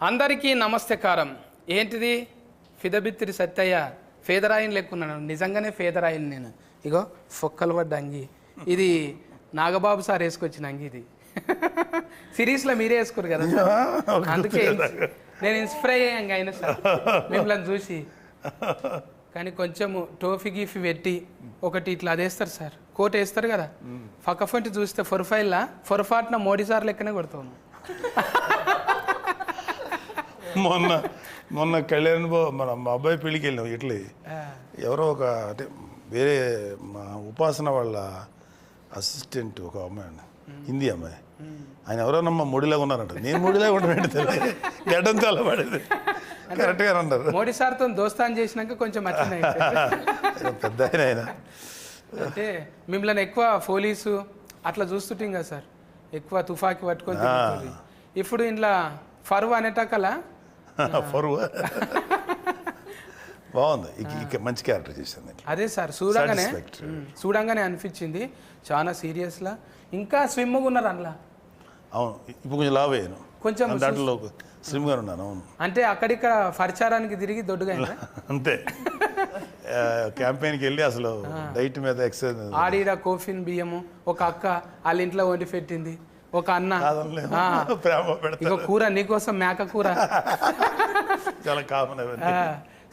అందరికీ నమస్తకారం. ఏంటిది ఫిదబిత్తిరి సత్తయ్య ఫేదరాయిని లెక్కున్నాను. నిజంగానే ఫేదరాయిని నేను. ఇగో ఫొక్కలు పడ్డ అంగి. ఇది నాగబాబు సార్ వేసుకొచ్చిన అంగి. ఇది సిరీస్లో మీరే వేసుకోరు కదా సార్, అందుకే నేను ఇన్స్పైర్ అయ్యాను అయినా సార్ మిమ్మల్ని చూసి. కానీ కొంచెము టోఫీ గీఫీ పెట్టి ఒకటి ఇట్లా అదేస్తారు సార్, కోట్ వేస్తారు కదా, ఫకఫంటి చూస్తే ఫొరఫాట్న మోడీ సార్ లెక్కనే కొడతాను. మొన్న కళ్యాణ్ మన మా అబ్బాయి పెళ్ళికి వెళ్ళినాం. ఇట్లా ఎవరో ఒక అంటే వేరే మా ఉపాసన వాళ్ళ అసిస్టెంట్ ఒక అమ్మాయి, హిందీ అమ్మాయి, ఆయన ఎవరోనమ్మా మోడీలాగా ఉన్నారంట. నేను మోడీలాగా ఉండమంటే తెలియదు, గడ్డం చాలా పడేది. కరెక్ట్గా అన్నారు. మోడీ సార్తో దోస్తాన్ చేసినాక కొంచెం పెద్ద ఆయన. అంటే మిమ్మల్ని ఎక్కువ పోలీసు అట్లా చూస్తుంటాం కదా సార్, ఎక్కువ తుఫాకి పట్టుకొని తిరుగుతుంది. ఇప్పుడు ఇంట్లో ఫరువు అనేటకలా ఫరువు బాగుంది, మంచి క్యారెక్టర్ చేసింది. అదే సార్ చూడంగానే అనిపించింది చాలా సీరియస్లా. ఇంకా స్విమ్గా ఉన్నారు అందులో. అవును, ఇప్పుడు కొంచెం లావ్ అయ్యాను, కొంచెం దాంట్లో స్లిమ్గా ఉన్నాను. అవును, అంటే అక్కడిక్కడ పరిచారానికి తిరిగి దొడ్డుగా అంతే. క్యాంపెయిన్కి వెళ్ళి అసలు డైట్ మీద ఎక్సర్సైజ్. ఆడిడ కోఫిన్ బియ్యము ఒక అక్క వాళ్ళ ఇంట్లో వండి పెట్టింది, ఒక అన్న ఇక కూర నీకోసం మేక కూర, చాలా కామన్.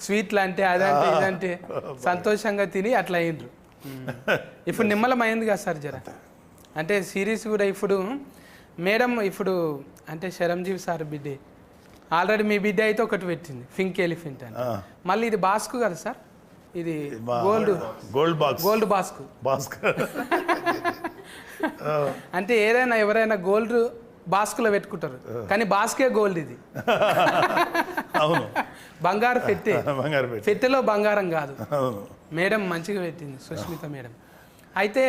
స్వీట్లు అంటే అదంటే ఇదంటే సంతోషంగా తిని అట్లా అయ్యిండ్రు. ఇప్పుడు నిమ్మలం అయింది కదా సార్ జర. అంటే సిరీస్ కూడా ఇప్పుడు మేడం ఇప్పుడు అంటే చిరంజీవి సార్ బిడ్డే ఆల్రెడీ మీ బిడ్డ అయితే ఒకటి పెట్టింది, పింక్ ఎలిఫెంట్ అని. మళ్ళీ ఇది బాస్కు కదా సార్, ఇది గోల్డ్ బాస్కు. అంటే ఏదైనా ఎవరైనా గోల్డ్ బాస్కులో పెట్టుకుంటారు, కానీ బాస్కే గోల్డ్ ఇది. అవును, బంగారు పెట్టెలో బంగారం కాదు. మేడం మంచిగా పెట్టింది సుష్మిత మేడం. అయితే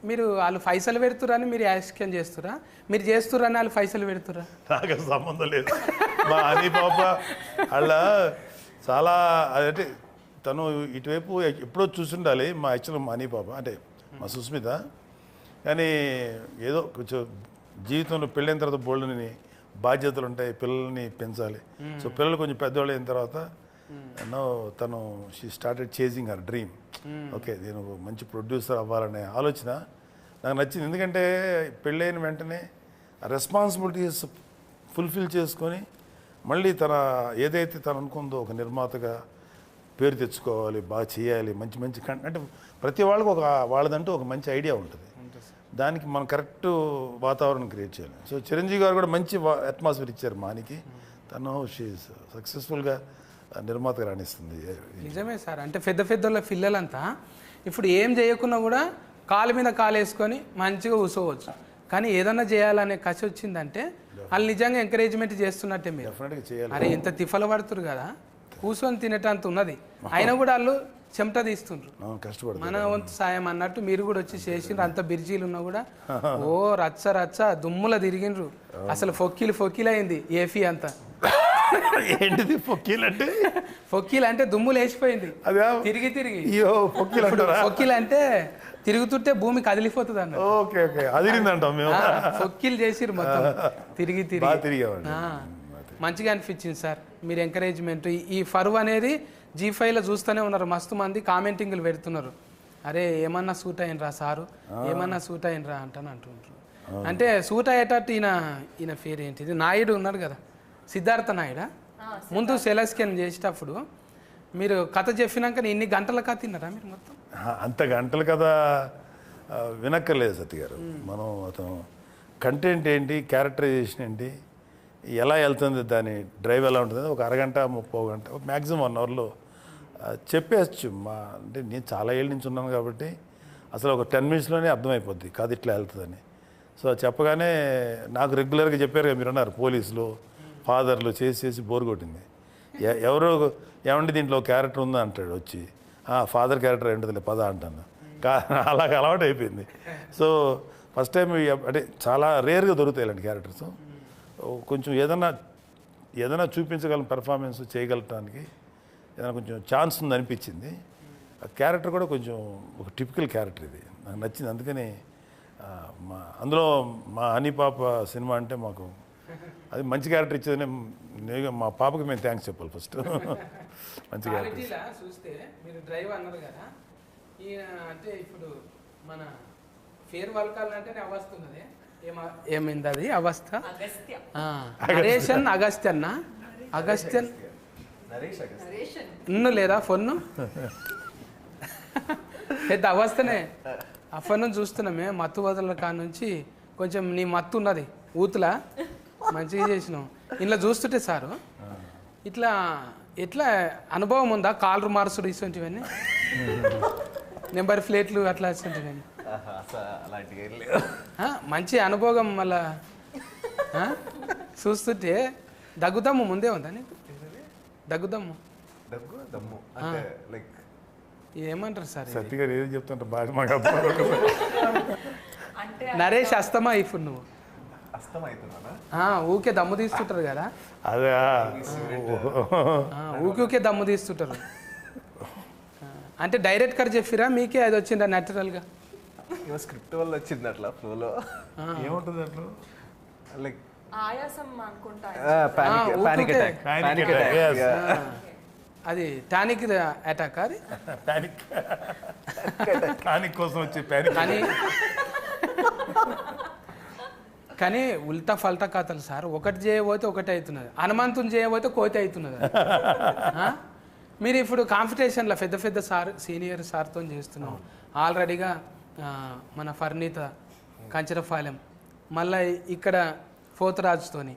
మీరు వాళ్ళు పైసలు పెడుతురని మీరు యాక్షన్ చేస్తురా, మీరు చేస్తురని వాళ్ళు పైసలు పెడుతురా? నాకు సంబంధం లేదు. మా అని పాప వాళ్ళ చాలా అదంటే తను ఇటువైపు ఎప్పుడో చూసుండాలి. మా యాక్చువల్ మా అని పాప అంటే మా సుస్మిత. కానీ ఏదో కొంచెం జీవితంలో పెళ్ళైన తర్వాత బోల్డ్ని బాధ్యతలు ఉంటాయి, పిల్లల్ని పెంచాలి. సో పిల్లలు కొంచెం పెద్దవాళ్ళు అయిన తర్వాత తను she started chasing her dream. Okay, నేను మంచి ప్రొడ్యూసర్ అవ్వాలనే ఆలోచన నాకు నచ్చింది. ఎందుకంటే పెళ్ళైన వెంటనే రెస్పాన్సిబిలిటీస్ ఫుల్ఫిల్ చేసుకొని మళ్ళీ తన ఏదైతే తను అనుకుందో ఒక నిర్మాతగా పేరు తెచ్చుకోవాలి, బాగా చేయాలి, మంచి మంచి అంటే ప్రతి వాళ్ళకి వాళ్ళదంటూ ఒక మంచి ఐడియా ఉంటుంది. దానికి మనం కరెక్ట్ వాతావరణం క్రియేట్ చేయాలి. సో చిరంజీవి గారు కూడా మంచి అట్మాస్ఫియర్ ఇచ్చారు మానికి. తను షీఈస్ సక్సెస్ఫుల్గా నిర్మాతగా రాణిస్తుంది. నిజమే సార్. అంటే పెద్ద పిల్లలంతా ఇప్పుడు ఏం చేయకున్నా కూడా కాలు మీద కాలు వేసుకొని మంచిగా కూర్చోవచ్చు. కానీ ఏదన్నా చేయాలనే కసి వచ్చిందంటే వాళ్ళు నిజంగా ఎంకరేజ్మెంట్ చేస్తున్నట్టే. మీరు డెఫినెట్గా చేయాలి. అరే ఎంత తిఫల పడుతురు కదా, కూర్చొని తినేటంత ఉన్నది, అయినా కూడా వాళ్ళు చెమట తీస్తుండ్రు. కష్టపడు మన వంతు సాయం అన్నట్టు మీరు కూడా వచ్చి చేసిండ్రు. అంత బిర్జీలు ఉన్నా కూడా ఓ రచ్చ దుమ్ముల తిరిగిండ్రు. అసలు ఫొక్కీలు అయింది ఏఫీ అంతా. ఏంటిది ఫొక్కీలు అంటే? ఫొక్కీలు అంటే దుమ్ములు వేసిపోయింది తిరిగి. ఫొక్కీలు అంటే తిరుగుతుంటే భూమి కదిలిపోతుంది అన్న. ఫొక్కీలు చేసిర్రు మొత్తం తిరిగి. మంచిగా అనిపించింది సార్ మీరు ఎంకరేజ్మెంట్. ఈ ఫరువు అనేది G5లో చూస్తూనే ఉన్నారు, మస్తు మంది కామెంటింగ్లు పెడుతున్నారు. అరే ఏమన్నా సూట్ అయినరా సారు, ఏమన్నా సూట్ అయినరా అంటుంటారు. అంటే సూట్ అయ్యేటట్టు ఈయన పేరు ఏంటిది, నాయుడు ఉన్నాడు కదా, సిద్ధార్థ నాయుడా. ముందు సెలస్కెన్ చేసేటప్పుడు మీరు కథ చెప్పినాక ఇన్ని గంటల కథ తిన్నారా మీరు మొత్తం? అంత గంటల కథ వినక్కర్లేదు సత్య గారు. మనం అతను కంటెంట్ ఏంటి, క్యారెక్టరైజేషన్ ఏంటి, ఎలా వెళ్తుంది, దాని డ్రైవ్ ఎలా ఉంటుంది, ఒక అరగంట 30 గంట మ్యాక్సిమం 1 అవర్లో చెప్పేయచ్చు. అంటే నేను చాలా ఏళ్ళ నుంచి ఉన్నాను కాబట్టి అసలు ఒక 10 మినిట్స్లోనే అర్థమైపోద్ది కథ ఇట్లా వెళ్తుందని. సో చెప్పగానే నాకు రెగ్యులర్గా చెప్పారు కదా, మీరు అన్నారు పోలీసులు ఫాదర్లు చేసి బోర్ కొట్టింది. ఎవరో ఏమంటే దీంట్లో క్యారెక్టర్ ఉందా అంటాడు వచ్చి, ఫాదర్ క్యారెక్టర్ ఏంటది పద అంటాను. అలాగ అలవాటు అయిపోయింది. సో ఫస్ట్ టైం అంటే చాలా రేర్గా దొరుకుతాయి ఇలాంటి క్యారెక్టర్స్. కొంచెం ఏదైనా చూపించగలం, పెర్ఫార్మెన్స్ చేయగలటానికి ఏదైనా కొంచెం ఛాన్స్ ఉంది అనిపించింది. ఆ క్యారెక్టర్ కూడా కొంచెం ఒక టిపికల్ క్యారెక్టర్, ఇది నాకు నచ్చింది. అందుకని అందులో మా హనీ పాప సినిమా అంటే మాకు అది మంచి క్యారెక్టర్ ఇచ్చేది నేను మా పాపకి మేము థ్యాంక్స్ చెప్పాలి ఫస్ట్ మంచి క్యారెక్టర్ క్వాలిటీలా చూస్తే మీరు డ్రైవ్ అన్నారు కదా ఈయన అంటే ఇప్పుడు మన ఫేర్ వల్కాలంటేనే అవస్థ ఉన్నది ఏమైంది అది అవస్థ నరేషన్ అగస్త్యన్న అగస్త్యన్ ఇన్ను లేదా ఫోన్ను పెద్ద అవస్థనే ఆ ఫోన్ చూస్తున్నామే మత్తు వదల కాడ నుంచి కొంచెం నీ మత్తు ఉన్నది ఊతులా మంచిగా చేసినావు ఇలా చూస్తుంటే సారు ఇట్లా ఎట్లా అనుభవం ఉందా కాలర్ మార్సుడు ఇటువంటివన్నీ నెంబర్ ప్లేట్లు అట్లా ఇటువంటివన్నీ మంచి అనుభవం మళ్ళా చూస్తుంటే దగ్గుదమ్ము ముందే ఉందా నీకు దగ్గుదమ్ము ఏమంటారు సార్ సత్తిగా ఏది చెప్తుంటే బాగా మాకు నరేష్ అస్తమా ఇప్పుడు నువ్వు ఊకే దమ్ము తీస్తుంటారు కదా అదే ఊకే దమ్ము తీస్తుంటారు అంటే డైరెక్ట్ కర్ చెప్పిరా మీకే అది వచ్చిందా న్యాచురల్గా స్క్రిప్ట్ వల్ల వచ్చింది అట్లా ఫ్లోలో ఏముంటుంది అట్లా లైక్ ఆయాసం అనుకుంటా పానిక్ అటాక్ అది టానిక్ అటాక్ అది టానిక్ కోసం వచ్చి ప్యానిక్ కానీ కానీ ఉల్టా ఫల్టా కథలు సార్ ఒకటి చేయబోతే ఒకటి అవుతున్నది హనుమంతుని చేయబోతే కోతి అవుతున్నది మీరు ఇప్పుడు కాంపిటీషన్లో పెద్ద పెద్ద సార్ సీనియర్ సార్తో చేస్తున్నాం ఆల్రెడీగా మన ఫర్నీత కంచరపాలెం మళ్ళీ ఇక్కడ పోతరాజుతోని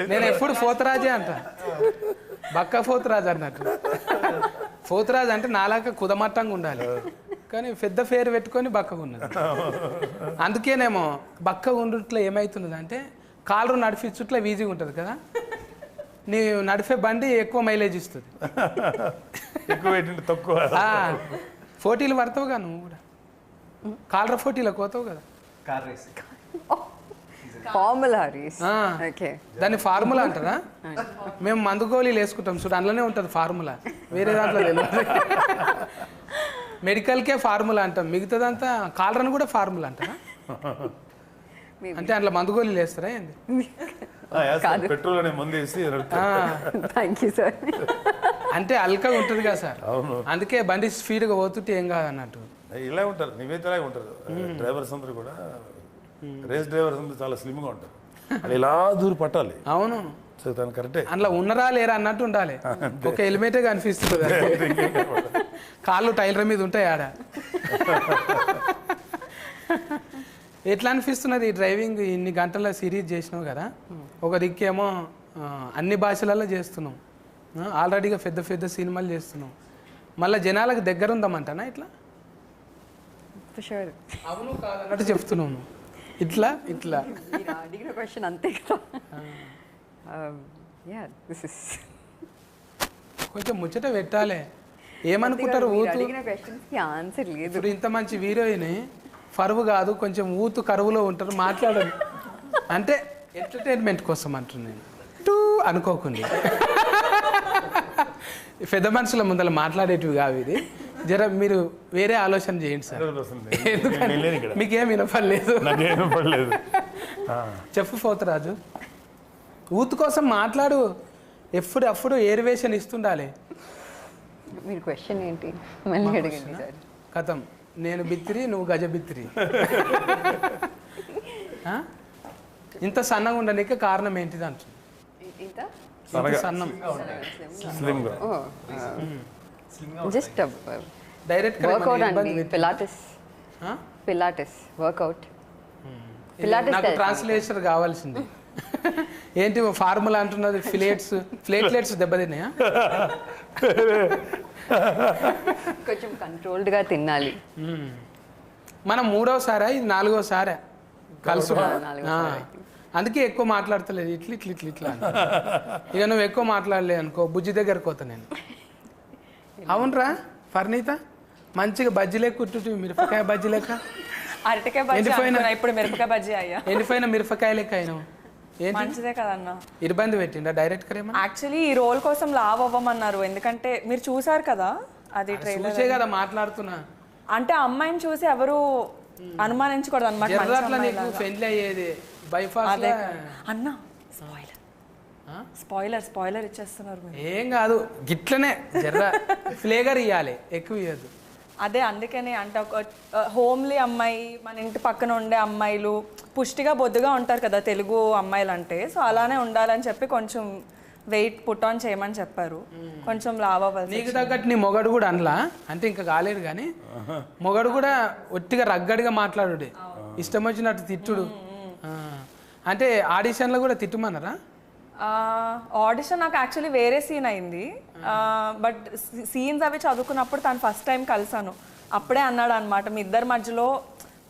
నేను ఎప్పుడు పోతరాజే అంట బక్క పోతరాజు అన్నట్టు పోతరాజు అంటే నాలాగా కుదమట్టంగా ఉండాలి కానీ పెద్ద పేరు పెట్టుకొని బక్కగా ఉన్నది అందుకేనేమో బక్కగా ఉండుట్లో ఏమవుతున్నది అంటే కాలరు నడిపించుట్లో ఈజీగా ఉంటుంది కదా నీ నడిపే బండి ఎక్కువ మైలేజ్ ఇస్తుంది ఎక్కువ పెట్టింది తక్కువ పోటీలు పడతావుగా నువ్వు కూడా కాలర్ పోటీలకు పోతావు కదా car racing formula race okay దాన్ని ఫార్ములా అంటారా మేము మందు గోళీలు వేసుకుంటాం చూడు అందులోనే ఉంటుంది ఫార్ములా వేరే దాంట్లో తెలియదు మెడికల్కే ఫార్ములా అంటాం మిగతాదంతా కాలరని కూడా ఫార్ములా అంటారా అంటే అందులో మందు గోళీలు వేస్తారా ఏంది పెట్రోల్ అనే మందు వేసి థ్యాంక్ యూ సార్ అంటే అల్కగా ఉంటుంది కదా సార్ అందుకే బండి స్పీడ్గా పోతుంటే ఏం కాదు అన్నట్టు ఇలా ఉంటారు నివేదిత ఇలాగే ఉంటారు డ్రైవర్స్ అందరూ కూడా రేస్ డ్రైవర్స్ అందరూ చాలా స్లిమ్గా ఉంటారు అది ఇలా దూరం పట్టాలి అవును సో తను కరెక్టే అందులో ఉన్నరా లేరా అన్నట్టు ఉండాలి ఒక హెల్మెటే కనిపిస్తుంది కాళ్ళు టైలర్ మీద ఉంటాయి ఆడ ఎట్లా అనిపిస్తున్నది ఈ డ్రైవింగ్ ఇన్ని గంటల సిరీస్ చేసినావు కదా ఒక దిక్కేమో అన్ని భాషలలో చేస్తున్నాం ఆల్రెడీగా పెద్ద పెద్ద సినిమాలు చేస్తున్నాం మళ్ళీ జనాలకు దగ్గర ఉందామంటానా ఇట్లా అవును కాదన్నట్టు చెప్తున్నాను ఇట్లా ఇట్లా అడిగిన క్వశ్చన్ అంతే కదా కొంచెం ముచ్చట పెట్టాలి ఏమనుకుంటారు ఊతు అడిగిన క్వశ్చన్స్కి ఆన్సర్ లేదు ఇప్పుడు ఇంత మంచి హీరోయిన్ ఫరువు కాదు కొంచెం ఊతు కరువులో ఉంటారు మాట్లాడదు అంటే ఎంటర్టైన్మెంట్ కోసం అంటున్నాను టూ అనుకోకుండా పెద్ద మనుషుల ముందర మాట్లాడేటివి కావు ఇది జర మీరు వేరే ఆలోచన చేయండి సార్ ఎందుకంటే మీకేం వినపడలేదు చెప్పు పోతరాజు ఊతు కోసం మాట్లాడు ఎప్పుడు ఏరివేషన్ ఇస్తుండాలి మీరు క్వశ్చన్ ఏంటి మళ్ళీ అడగండి సార్ కథం నేను బిత్తిరి నువ్వు గజ బిత్తిరి ఇంత సన్నగా ఉండడానికి కారణం ఏంటిది అంటు సన్నం జస్ట్ డైరెక్ట్ వర్కౌట్ అండి పిలాటిస్ వర్కౌట్ నాకు ట్రాన్స్లేషన్ కావాల్సింది ఏంటి ఫార్ములా అంటున్నది ప్లేట్లెట్స్ దెబ్బతిన్నాయా కొంచెం కంట్రోల్డ్గా తినాలి మనం మూడోసారా ఇది నాలుగోసారా కలుసు అందుకే ఎక్కువ మాట్లాడతలేదు ఇట్లా ఇక నువ్వు ఎక్కువ మాట్లాడలే అనుకో బుజ్జి దగ్గరకు పోతా నేను అవునరా ఫర్నీత మంచిగా బజ్జీ లెక్క కుట్టు మిరపకాయ బజ్జీ లెక్క అరటికాయ బజ్జీ ఇప్పుడు మిరపకాయ బజ్జీ అయ్యా ఎండిపోయిన మిరపకాయ లెక్క అయినావు మంచిదే కదన్నా ఇబ్బంది పెట్టిండా డైరెక్ట్ కరేమో యాక్చువల్లీ ఈ రోల్ కోసం లావ్ అవ్వమన్నారు ఎందుకంటే మీరు చూసారు కదా అది ట్రైలర్ చూసే కదా మాట్లాడుతున్నా అంటే అమ్మాయిని చూసి ఎవరు అనుమానించకూడదు అనమాట జర్రాట్లా నీకు పెళ్లి అయ్యేది బైపాస్ అదే అన్న స్పాయిలర్ ఇచ్చేస్తున్నారు మీరు. ఏం కాదు గిట్లనే జర్ర ఫ్లేగర్ ఇవ్వాలి, ఎక్కువ ఇవ్వద్దు. అదే అందుకనే అంటే ఒక హోమ్లీ అమ్మాయి, మన ఇంటి పక్కన ఉండే అమ్మాయిలు పుష్టిగా బొద్దుగా ఉంటారు కదా తెలుగు అమ్మాయిలు అంటే, సో అలానే ఉండాలని చెప్పి కొంచెం వెయిట్ పుట్ ఆన్ చేయమని చెప్పారు. కొంచెం లావ్ అవ్వాలి. నీకు తగ్గట్టు నీ మొగడు కూడా అనలా అంటే ఇంకా కాలేదు కానీ మొగడు కూడా ఒట్టిగా రగ్గడిగా మాట్లాడుడే, ఇష్టం వచ్చినట్టు తిట్టుడు. అంటే ఆడిషన్లో కూడా తిట్టుమన్నారా? ఆడిషన్ నాకు యాక్చువల్లీ వేరే సీన్ అయింది, బట్ సీన్స్ అవి చదువుకున్నప్పుడు తను ఫస్ట్ టైం కలిసాను. అప్పుడే అన్నాడు అనమాట, మీ ఇద్దరి మధ్యలో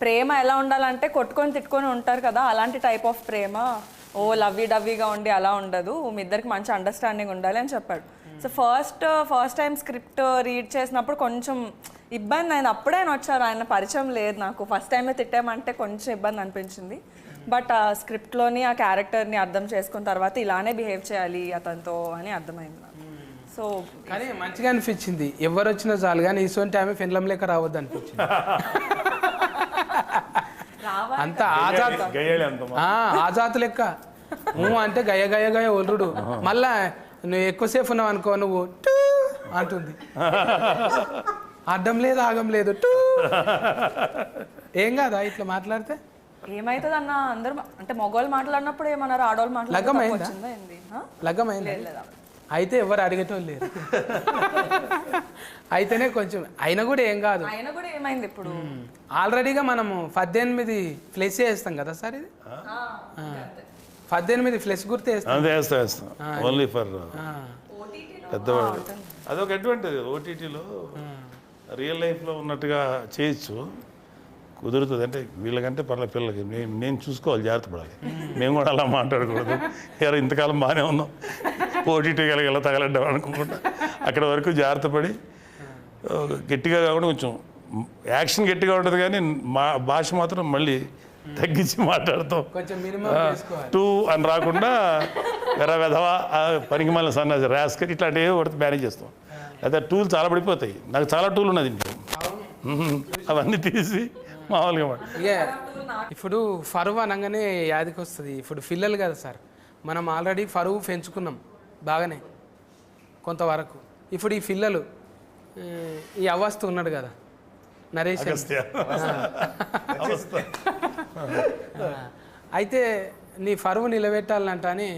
ప్రేమ ఎలా ఉండాలంటే కొట్టుకొని తిట్టుకొని ఉంటారు కదా, అలాంటి టైప్ ఆఫ్ ప్రేమ, ఓ లవ్వీ డవ్వీగా ఉండి అలా ఉండదు, మీ ఇద్దరికి మంచి అండర్స్టాండింగ్ ఉండాలి అని చెప్పాడు. So first time script read చేసినప్పుడు కొంచెం ఇబ్బంది అయింది. అప్పుడే ఆయన వచ్చారు, ఆయన పరిచయం లేదు నాకు. ఫస్ట్ టైమే తిట్టామంటే కొంచెం ఇబ్బంది అనిపించింది. బట్ ఆ స్క్రిప్ట్లోని ఆ క్యారెక్టర్ని అర్థం చేసుకున్న తర్వాత ఇలానే బిహేవ్ చేయాలి అతనితో అని అర్థమైంది నాకు. సో కానీ మంచిగా అనిపించింది, ఎవరు వచ్చినా చాలు కానీ ఇటువంటి ఆమె ఫెన్లం లెక్క రావద్దు అనిపించింది. అంత ఆజాత్ లెక్క అంటే గయ గయ గయ ఒల్లుడు. మళ్ళా నువ్వు ఎక్కువసేపు ఉన్నావు అనుకో, నువ్వు టూ అంటుంది, అడ్డం లేదు ఆగం లేదు టూ. ఏం కాదా ఇట్లా మాట్లాడితే? ఏమైతుంది అన్న, అందరూ అంటే మగవాళ్ళు మాట్లాడినప్పుడు ఏమన్నారు, ఆడవాళ్ళు మాట్లాడుతుందా? లగ్గమైందా? అయితే ఎవరు అడిగేటోళ్ళు లేరు. అయితేనే కొంచెం అయినా కూడా ఏం కాదు. అయినా కూడా ఏమైంది, ఇప్పుడు ఆల్రెడీగా మనము 18 ఫ్లెస్ చేస్తాం కదా సార్, ఇది 18 ఫ్లెస్ గుర్తు వేస్తాం ఓన్లీ ఫర్ పెద్దవాడు. అదొక అడ్వాంటేజ్ ఓటీటీలో, రియల్ లైఫ్లో ఉన్నట్టుగా చేయొచ్చు, కుదురుతుంది. అంటే వీళ్ళకంటే పర్లేదు, పిల్లలకి నేను చూసుకోవాలి, జాగ్రత్త పడాలి. మేము కూడా అలా మాట్లాడకూడదు, ఎవరు ఇంతకాలం బాగానే ఉన్నాం, ఓటీటీ కలిగి ఎలా తగలడ్డాం అనుకుంటా అక్కడ వరకు జాగ్రత్త పడి గట్టిగా కాకుండా కొంచెం యాక్షన్ గట్టిగా ఉంటుంది కానీ మా భాష మాత్రం మళ్ళీ తగ్గించి మాట్లాడతాం. టూ అని రాకుండా వెధవా పనికి మళ్ళీ సన్న ర్యాస్కర్ ఇట్లాంటివి ఒకటి మేనేజ్ చేస్తాం. అయితే టూలు చాలా పడిపోతాయి, నాకు చాలా టూలు ఉన్నది ఇంట్లో, అవన్నీ తీసి మామూలుగా. ఇప్పుడు ఫరువు అనగానే యాదికి వస్తుంది, ఇప్పుడు పిల్లలు కదా సార్, మనం ఆల్రెడీ ఫరువు పెంచుకున్నాం బాగానే కొంతవరకు. ఇప్పుడు ఈ పిల్లలు, ఈ అవస్థ ఉన్నాడు కదా నరేష్, అయితే నీ ఫరువు నిలబెట్టాలంట అని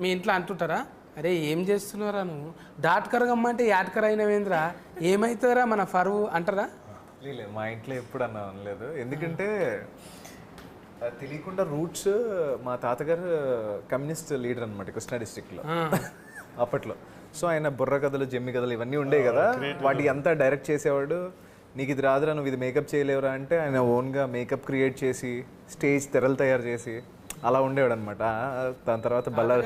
మీ ఇంట్లో అంటుంటారా? అరే ఏం చేస్తున్నారా నువ్వు, డాట్కర్ గమ్మంటే యాట్కర్ అయినవేంద్రా, ఏమవుతుందిరా మన ఫరువు అంటారా? లేదు, మా ఇంట్లో ఎప్పుడు అనలేదు. ఎందుకంటే తెలియకుండా రూట్స్, మా తాతగారు కమ్యూనిస్ట్ లీడర్ అనమాట కృష్ణా డిస్ట్రిక్ట్లో అప్పట్లో. సో ఆయన బుర్ర కథలు, జమ్మి కథలు ఇవన్నీ ఉండేవి కదా, వాటి అంతా డైరెక్ట్ చేసేవాడు. నీకు ఇది రాదురా, నువ్వు ఇది మేకప్ చేయలేవురా అంటే ఆయన ఓన్గా మేకప్ క్రియేట్ చేసి స్టేజ్ తెరలు తయారు చేసి అలా ఉండేవాడు అనమాట. దాని తర్వాత బల్లారి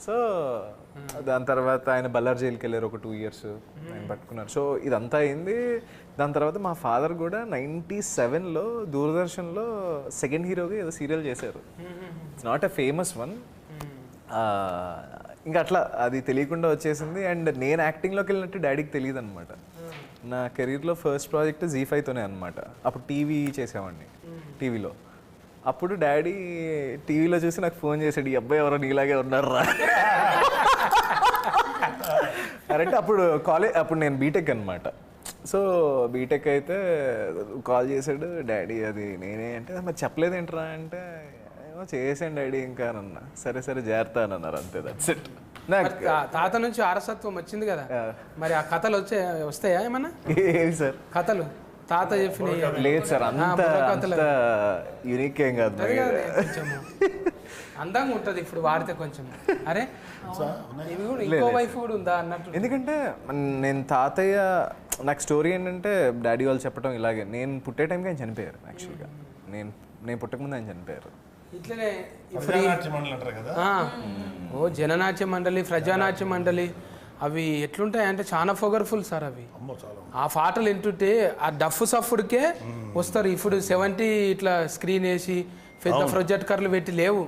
సో దాని తర్వాత ఆయన బల్లార్ జైలుకి వెళ్ళారు, ఒక 2 years ఆయన పట్టుకున్నారు. సో ఇదంతా అయింది. దాని తర్వాత మా ఫాదర్ కూడా 97లో దూరదర్శన్లో సెకండ్ హీరోగా ఏదో సీరియల్ చేశారు. It's not a famous one. ఇంకా అట్లా అది తెలియకుండా వచ్చేసింది. అండ్ నేను యాక్టింగ్లోకి వెళ్ళినట్టు డాడీకి తెలియదు అనమాట. నా కెరీర్లో ఫస్ట్ ప్రాజెక్ట్ జీ5తోనే అనమాట. అప్పుడు టీవీ చేసేవాడిని, టీవీలో. అప్పుడు డాడీ టీవీలో చూసి నాకు ఫోన్ చేశాడు, ఈ అబ్బాయి ఎవరో నీలాగే ఉన్నారా అంటే అప్పుడు నేను బీటెక్ అనమాట. సో బీటెక్ అయితే కాల్ చేశాడు డాడీ, అది నేనే అంటే మరి చెప్పలేదేంట్రా అంటే ఏమో చేసాను డాడీ ఇంకా అన్నా. సరే సరే జాగ్రత్త అని అన్నారు, అంతే, దట్స్ ఇట్. తాత నుంచి వారసత్వం వచ్చింది కదా, మరి ఆ కథలు వస్తాయా ఏమన్నా? ఏవి సార్ కథలు తాత చెప్పిన? లేదు సార్, అంత యూనిక్ ఏం కాదు, అందంగా ఉంటుంది ఇప్పుడు వాడితే కొంచెం. అరే ఇంకో వైఫ్ కూడా ఉందా అన్నట్టు. ఎందుకంటే నేను తాతయ్య, నాకు స్టోరీ ఏంటంటే డాడీ వాళ్ళు చెప్పడం ఇలాగే, నేను పుట్టే టైంకి ఆయన చనిపోయారు. యాక్చువల్గా నేను పుట్టకముందు ఆయన చనిపోయారు. ఇట్లనే ఓ జననాట్య మండలి, ప్రజానాట్య మండలి అవి ఎట్లుంటాయి అంటే చాలా పొగర్ఫుల్ సార్ అవి. ఆ పాటలు వింటుంటే ఆ డఫ్ సఫ్ఫుడికే వస్తారు. ఇప్పుడు 70 ఇట్లా స్క్రీన్ వేసి పెద్ద ప్రొజెక్టర్లు పెట్టి లేవు,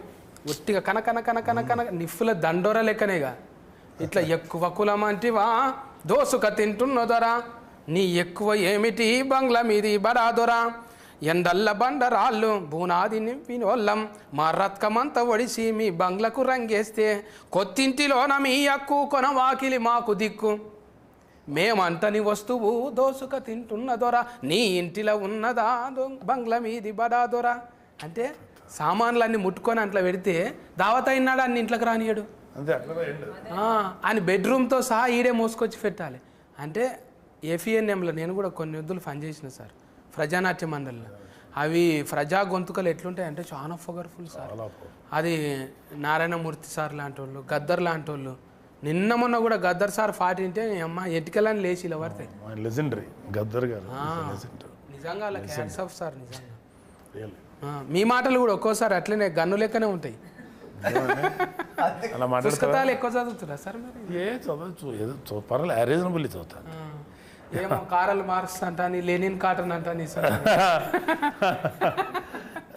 ఒట్టిగా కన కన కన కన కన నిప్పుల దండోర లెక్కనేగా. ఇట్లా ఎక్కువ కులం అంటే దోసుక తింటున్న దొర నీ ఎక్కువ ఏమిటి బంగ్లా మీది బడా దొర ఎండల్ల బండరాళ్ళు బూనాది నింపినోళ్ళం మా రత్కమంతా ఒడిసి మీ బంగ్లకు రంగేస్తే కొత్తింటిలోన మీ అక్కు కొన వాకిలి మాకు దిక్కు మేమంటని వస్తువు దోసుక తింటున్న దొర నీ ఇంటిలో ఉన్నదా బంగ్లా మీది బడా దొర అంటే సామాన్లన్నీ ముట్టుకొని అట్లా పెడితే దావత అయినాడు అన్ని ఇంట్లోకి రానియడు అంతే అట్లా అని బెడ్రూమ్తో సహా ఈడే మోసుకొచ్చి పెట్టాలి అంటే ఏఫిఎన్ఎంలో నేను కూడా కొన్ని వద్దులు పని చేసిన సార్ ప్రజానాట్య మండలిలో అవి ప్రజా గొంతుకలు ఎట్లుంటాయి అంటే చాలా పవర్ఫుల్ సార్ అది నారాయణమూర్తి సార్ లాంటి వాళ్ళు గద్దర్ లాంటి వాళ్ళు నిన్న మొన్న కూడా గద్దర్ సార్ పాట వింటే అమ్మ ఎటుకెళ్ళని లేచి ఇలా పడతాయి లెజెండరీ గద్దర్ గారు నిజంగా అలా హ్యాట్స్ ఆఫ్ సార్ నిజంగా మీ మాటలు కూడా ఒక్కోసారి అట్లనే గన్ను లెక్కనే ఉంటాయి అలా మాట్లాడతారు పుస్తకాలు ఎక్కువ చదువుతురా సార్ మరి ఏ చదవచ్చు ఏదో పర్వాలేదు రీజనబుల్లీ చదువుతాను ఏమో కారల్ మార్క్స్ అంటాని లెనిన్ కాటన్ అంటాని సార్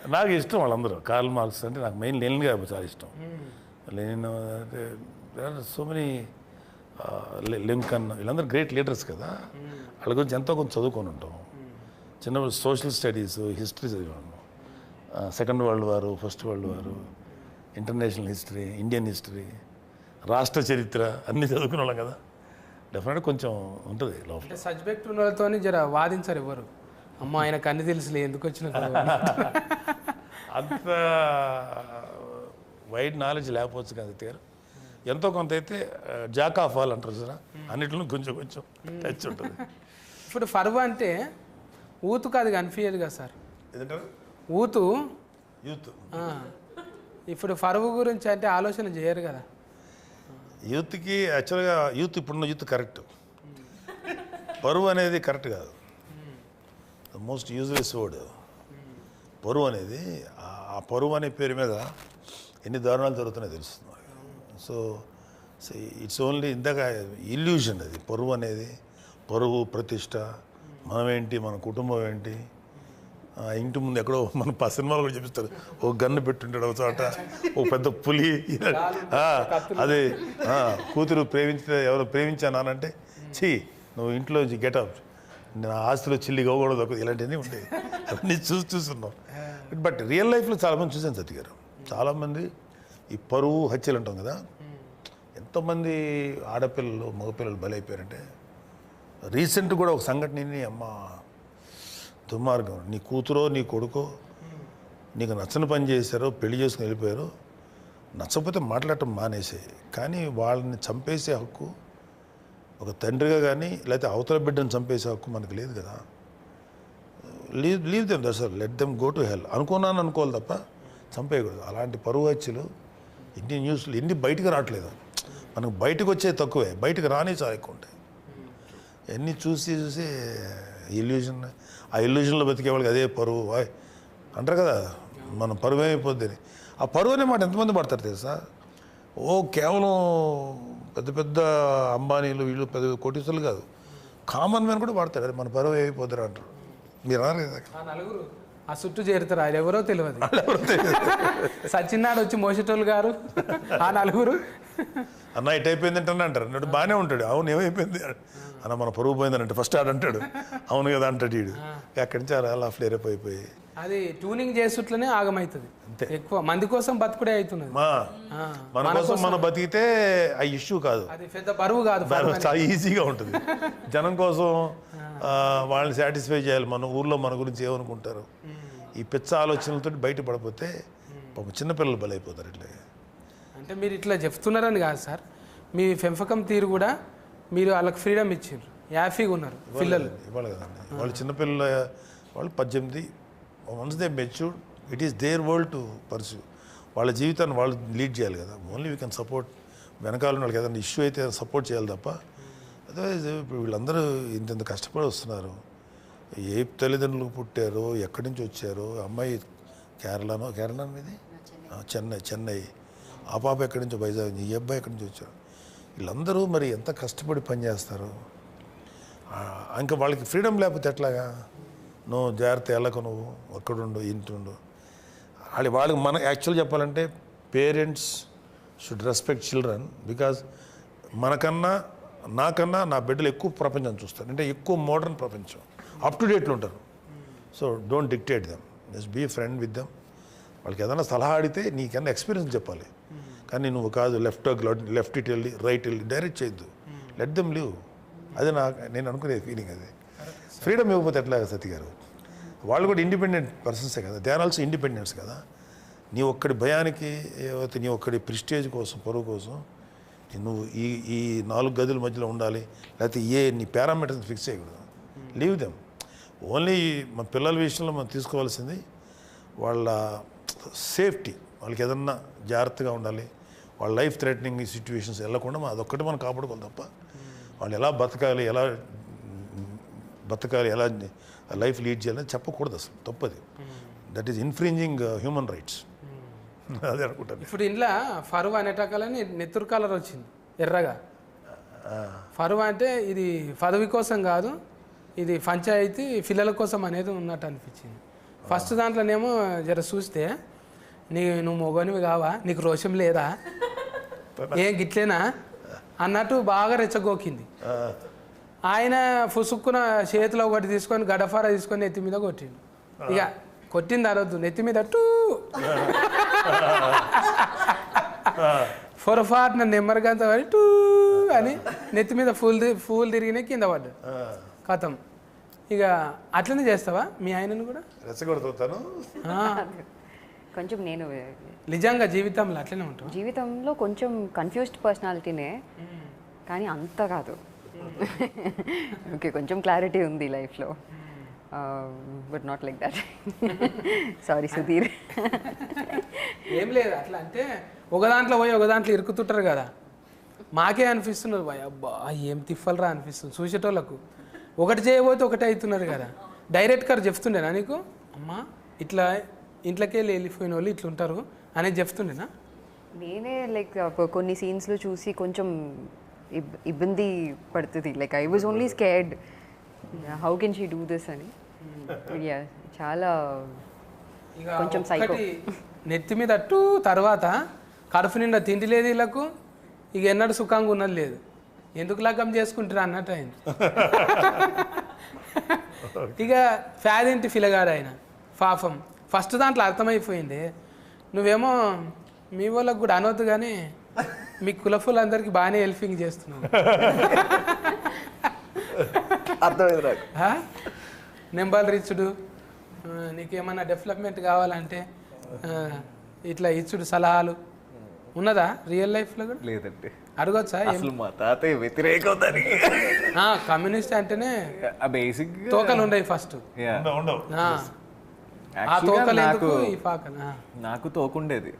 నాకు ఇష్టం వాళ్ళందరూ కార్ల్ మార్క్స్ అంటే నాకు మెయిన్ లెనిన్ గారు చాలా ఇష్టం లెనిన్ అంటే సో మెనీ లింకన్ వీళ్ళందరూ గ్రేట్ లీడర్స్ కదా వాళ్ళ గురించి ఎంతో కొంచెం చదువుకొని ఉంటాం చిన్నప్పుడు సోషల్ స్టడీస్ హిస్టరీ చదివాము సెకండ్ వరల్డ్ వారు ఫస్ట్ వరల్డ్ వారు ఇంటర్నేషనల్ హిస్టరీ ఇండియన్ హిస్టరీ రాష్ట్ర చరిత్ర అన్నీ చదువుకునే వాళ్ళం కదా డెఫినెట్గా కొంచెం ఉంటుంది లోపల సబ్జెక్ట్ ఉన్న వాళ్ళతో జర వాదించారు ఎవరు అమ్మ ఆయనకు అన్ని తెలుసులే ఎందుకు వచ్చిన అంత వైడ్ నాలెడ్జ్ లేకపోవచ్చు కదా తీరు ఎంతో కొంత అయితే జాక్ ఆఫ్ ఆల్ అంటారు సార్ అన్నిట్లో కొంచెం కొంచెం టచ్ ఉంటుంది ఇప్పుడు ఫర్వ్ అంటే ఊతుకు అది కనిపించదు కదా సార్ ఏంటంటారు ఊతు యూత్ ఇప్పుడు ఫర్వ్ గురించి అంటే ఆలోచన చేయరు కదా యూత్కి యాక్చువల్గా యూత్ ఇప్పుడున్న యూత్ కరెక్ట్ పరువు అనేది కరెక్ట్ కాదు ద మోస్ట్ యూజ్లెస్ వర్డ్ పరువు అనేది ఆ పరువు అనే పేరు మీద ఎన్ని దారుణాలు జరుగుతున్నాయో తెలుస్తుంది సో ఇట్స్ ఓన్లీ ఇందాక ఇల్యూషన్ అది పరువు అనేది పరువు ప్రతిష్ట మనమేంటి మన కుటుంబం ఏంటి ఇంటి ముందు ఎక్కడో మన సినిమాలు కూడా చూపిస్తారు ఓ గన్ను పెట్టుంటాడు ఒక చోట ఓ పెద్ద పులి అదే కూతురు ప్రేమించితే ఎవరో ప్రేమించానంటే ఛీ నువ్వు ఇంట్లో గెటప్ నా ఆస్తిలో చిల్లి గోగూడదు ఇలాంటివన్నీ ఉంటాయి అవన్నీ చూస్తున్నాం బట్ రియల్ లైఫ్లో చాలామంది చూసాను సత్య గారు చాలామంది ఈ పరువు హత్యలు అంటాం కదా ఎంతోమంది ఆడపిల్లలు మగపిల్లలు బలైపోయారంటే రీసెంట్ కూడా ఒక సంఘటనని అమ్మ దుర్మార్గం నీ కూతురో నీ కొడుకో నీకు నచ్చని పని చేశారో పెళ్లి చేసుకుని వెళ్ళిపోయారో నచ్చకపోతే మాట్లాడటం మానేసే కానీ వాళ్ళని చంపేసే హక్కు ఒక తండ్రిగా కానీ లేకపోతే అవతల బిడ్డను చంపేసే హక్కు మనకు లేదు కదా leave them that's let them go to hell అనుకున్నాను అనుకోవాలి తప్ప చంపేయకూడదు అలాంటి పరువు హత్యలు ఎన్ని న్యూస్లు ఎన్ని బయటకు రావట్లేదు మనకు బయటకు వచ్చే తక్కువే బయటకు రాని చాలా ఎక్కువ ఉంటాయి ఎన్ని చూసి చూసి ఇల్యూజన్ ఆ ఇల్యూజన్లో బతికే వాళ్ళకి అదే పరువు అంటారు కదా మనం పరువు ఏమైపోద్ది అని ఆ పరువు అనే మాట ఎంతమంది పడతారు తెలుసా కేవలం పెద్ద పెద్ద అంబానీలు వీళ్ళు పెద్ద కోటీసులు కాదు కామన్ మ్యాన్ కూడా వాడతారు అది మన పరువు ఏమైపోద్దిరా అంటారు మీరు నలుగురు ఆ చుట్టూ చేరుతారు ఆయన ఎవరో తెలియదు సచిన్నాడు వచ్చి మోసేటోళ్ళు గారు ఆ నలుగురు అన్న ఇటు అయిపోయింది అంటారు అన్నట్టు బాగానే ఉంటాడు అవును ఏమైపోయింది అన్న మన పరుగు పోయిందని అంటే ఫస్ట్ ఆడంటాడు అవును కదా అంటాడు వీడు అక్కడి నుంచి అలా ఫ్లేరప్ అయిపోయి అది ట్యూనింగ్ చేసుట్లనే ఆగమవుతుంది ఎక్కువ మంది కోసం బతుకుడే అవుతున్నది మన కోసం మనం బతికితే ఆ ఇష్యూ కాదు అది పెద్ద బరువు కాదు చాలా ఈజీగా ఉంటుంది జనం కోసం వాళ్ళని సాటిస్ఫై చేయాలి మన ఊర్లో మన గురించి ఏమనుకుంటారు ఈ పిచ్చ ఆలోచనలతో బయట పడిపోతే పాపం చిన్నపిల్లలు బలైపోతారు ఇట్లా అంటే మీరు ఇట్లా చెప్తున్నారని కాదు సార్ మీ పెంపకం తీరు కూడా మీరు వాళ్ళకి ఫ్రీడమ్ ఇచ్చారు హ్యాపీగా ఉన్నారు పిల్లలు ఇవ్వాలి కదండి వాళ్ళు చిన్నపిల్లల వాళ్ళు 18 once they matured it is their world to pursue వాళ్ళ జీవితాన్ని వాళ్ళు లీడ్ చేయాలి కదా ఓన్లీ వీ కెన్ సపోర్ట్ వెనకాల వాళ్ళకి ఏదైనా ఇష్యూ అయితే సపోర్ట్ చేయాలి తప్ప అదర్వైజ్ ఇప్పుడు వీళ్ళందరూ ఇంత కష్టపడి వస్తున్నారు ఏ తల్లిదండ్రులు పుట్టారో ఎక్కడి నుంచి వచ్చారో అమ్మాయి కేరళ మీది చెన్నై ఆ పాప ఎక్కడి నుంచో వైజాగ్ ఈ అబ్బాయి ఎక్కడి నుంచి వచ్చారు వీళ్ళందరూ మరి ఎంత కష్టపడి పనిచేస్తారు ఇంకా వాళ్ళకి ఫ్రీడమ్ లేకపోతే ఎట్లాగా నువ్వు జాగ్రత్త వెళ్ళకు నువ్వు ఒక్కడుండు ఇంటుండు వాళ్ళకి మన యాక్చువల్ చెప్పాలంటే parents should respect children because మనకన్నా నాకన్నా నా బిడ్డలు ఎక్కువ ప్రపంచం చూస్తారు, అంటే ఎక్కువ మోడర్న్ ప్రపంచం, అప్ టు డేట్లో ఉంటారు. So don't dictate them, just be friend with them. వాళ్ళకి ఏదైనా సలహా అడిగితే నీకన్నా ఎక్స్పీరియన్స్ చెప్పాలి, కానీ నువ్వు కాదు లెఫ్ట్ ఇట్ వెళ్ళి రైట్ వెళ్ళి డైరెక్ట్ చేయొద్దు, లెట్ దెమ్ లివ్. అది నేను అనుకునే ఫీలింగ్. అది ఫ్రీడమ్ ఇవ్వకపోతే ఎట్లా సతీ గారు? వాళ్ళు కూడా ఇండిపెండెంట్ పర్సన్సే కదా, దే ఆర్ ఆల్సో ఇండిపెండెన్స్ కదా. నీ ఒక్కడి భయానికి, నీ ఒక్కడి ప్రిస్టేజ్ కోసం, పరువు కోసం నువ్వు ఈ 4 గదుల మధ్యలో ఉండాలి, లేకపోతే నీ పారామీటర్స్ ఫిక్స్ చేయకూడదు. Leave them. ఓన్లీ మా పిల్లల విషయంలో మనం తీసుకోవాల్సింది వాళ్ళ సేఫ్టీ, వాళ్ళకి ఏదన్నా జాగ్రత్తగా ఉండాలి, వాళ్ళ లైఫ్ థ్రెటనింగ్ సిచ్యువేషన్స్ వెళ్ళకుండా అదొక్కటి మనం కాపాడుకోవాలి తప్ప వాళ్ళు ఎలా బతకాలి, ఎలా లైఫ్ లీడ్ చేయాలని చెప్పకూడదు. అసలు తప్పది. That is infringing human rights. అదే అనుకుంటాను. ఇప్పుడు ఇంట్లో ఫరువా అనేటకాలని నెత్తురు కలర్ వచ్చింది ఎర్రగా. ఫరువా అంటే ఇది పదవి కోసం కాదు, ఇది పంచాయతీ పిల్లల కోసం అనేది ఉన్నట్టు అనిపించింది. ఫస్ట్ దాంట్లోనేమో జర చూస్తే నువ్వు మొగనివి కావా, నీకు రోషం లేదా, ఏం గిట్లేనా అన్నట్టు బాగా రెచ్చగోకింది. ఆయన ఫుసుక్కున చేతిలో ఒకటి తీసుకొని గడఫార తీసుకొని నెత్తి మీద కొట్టిండు. ఇక కొట్టింది అరవద్దు, నెత్తి మీద టూ పొరపాటున నెమ్మరిగంత పడి టూ అని నెత్తి మీద ఫూల్ తిరిగినా కింద పడ్డాడు. కథం. ఇక అట్లనే చేస్తావా మీ ఆయనను కూడా? రెచ్చగొడుతాను కొంచెం. నేను నిజంగా జీవితంలో అట్లనే ఉంటాను. జీవితంలో కొంచెం కన్ఫ్యూజ్డ్ పర్సనాలిటీనే, కానీ అంత కాదు. ఓకే, కొంచెం క్లారిటీ ఉంది లైఫ్లో, but not like that. Sorry Sudheer. ఏం లేదు, అట్లా అంటే ఒక దాంట్లో పోయి ఒక దాంట్లో ఇరుకుతుంటారు కదా, మాకే అనిపిస్తున్నారు భయ అబ్బా ఏం తిప్పలరా అనిపిస్తుంది చూసేటోళ్ళకు. ఒకటి చేయబోతే ఒకటే అవుతున్నారు కదా. డైరెక్ట్గా చెప్తుండేనా నీకు, అమ్మా ఇట్లా ఇంట్లోకి వెళ్ళిపోయిన వాళ్ళు ఇట్లుంటారు అనేది చెప్తుండేనా? నేనే లైక్ కొన్ని సీన్స్లో చూసి కొంచెం ఇబ్బంది పడుతుంది. Like I was only scared, how can she do this అని. చాలా కొంచెం సైకో. నెత్తి మీద అట్టు తర్వాత కడుపు నిండా తిండి లేదు వీళ్ళకు, ఇక ఎన్నడూ సుఖంగా ఉన్నది లేదు, ఎందుకు లగ్గం చేసుకుంటారా అన్నట్టు అయింది. ఇక ఫ్యాదింటి ఫిలగాడు ఆయన పాపం. ఫస్ట్ దాంట్లో అర్థమైపోయింది, నువ్వేమో మీ వాళ్ళకు కూడా అనవద్దు కానీ మీ కులఫులందరికీ బాగానే హెల్పింగ్ చేస్తున్నావు. అర్థమైంది నాకు. నెంబర్ రిచ్చుడు, నీకేమన్నా డెవలప్మెంట్ కావాలంటే ఇట్లా ఇచ్చుడు సలహాలు ఉన్నదా రియల్ లైఫ్లో కూడా? లేదండి. అడగొచ్చా? అసలు మా తాతయ్య వ్యతిరేకం దానికి. కమ్యూనిస్ట్ అంటేనే బేసిక్ తోకలు ఉండవు ఫస్ట్. ఉండవు. ఆ తోకలు ఎందుకు ఈ పాకన? నాకు తోకుండేది.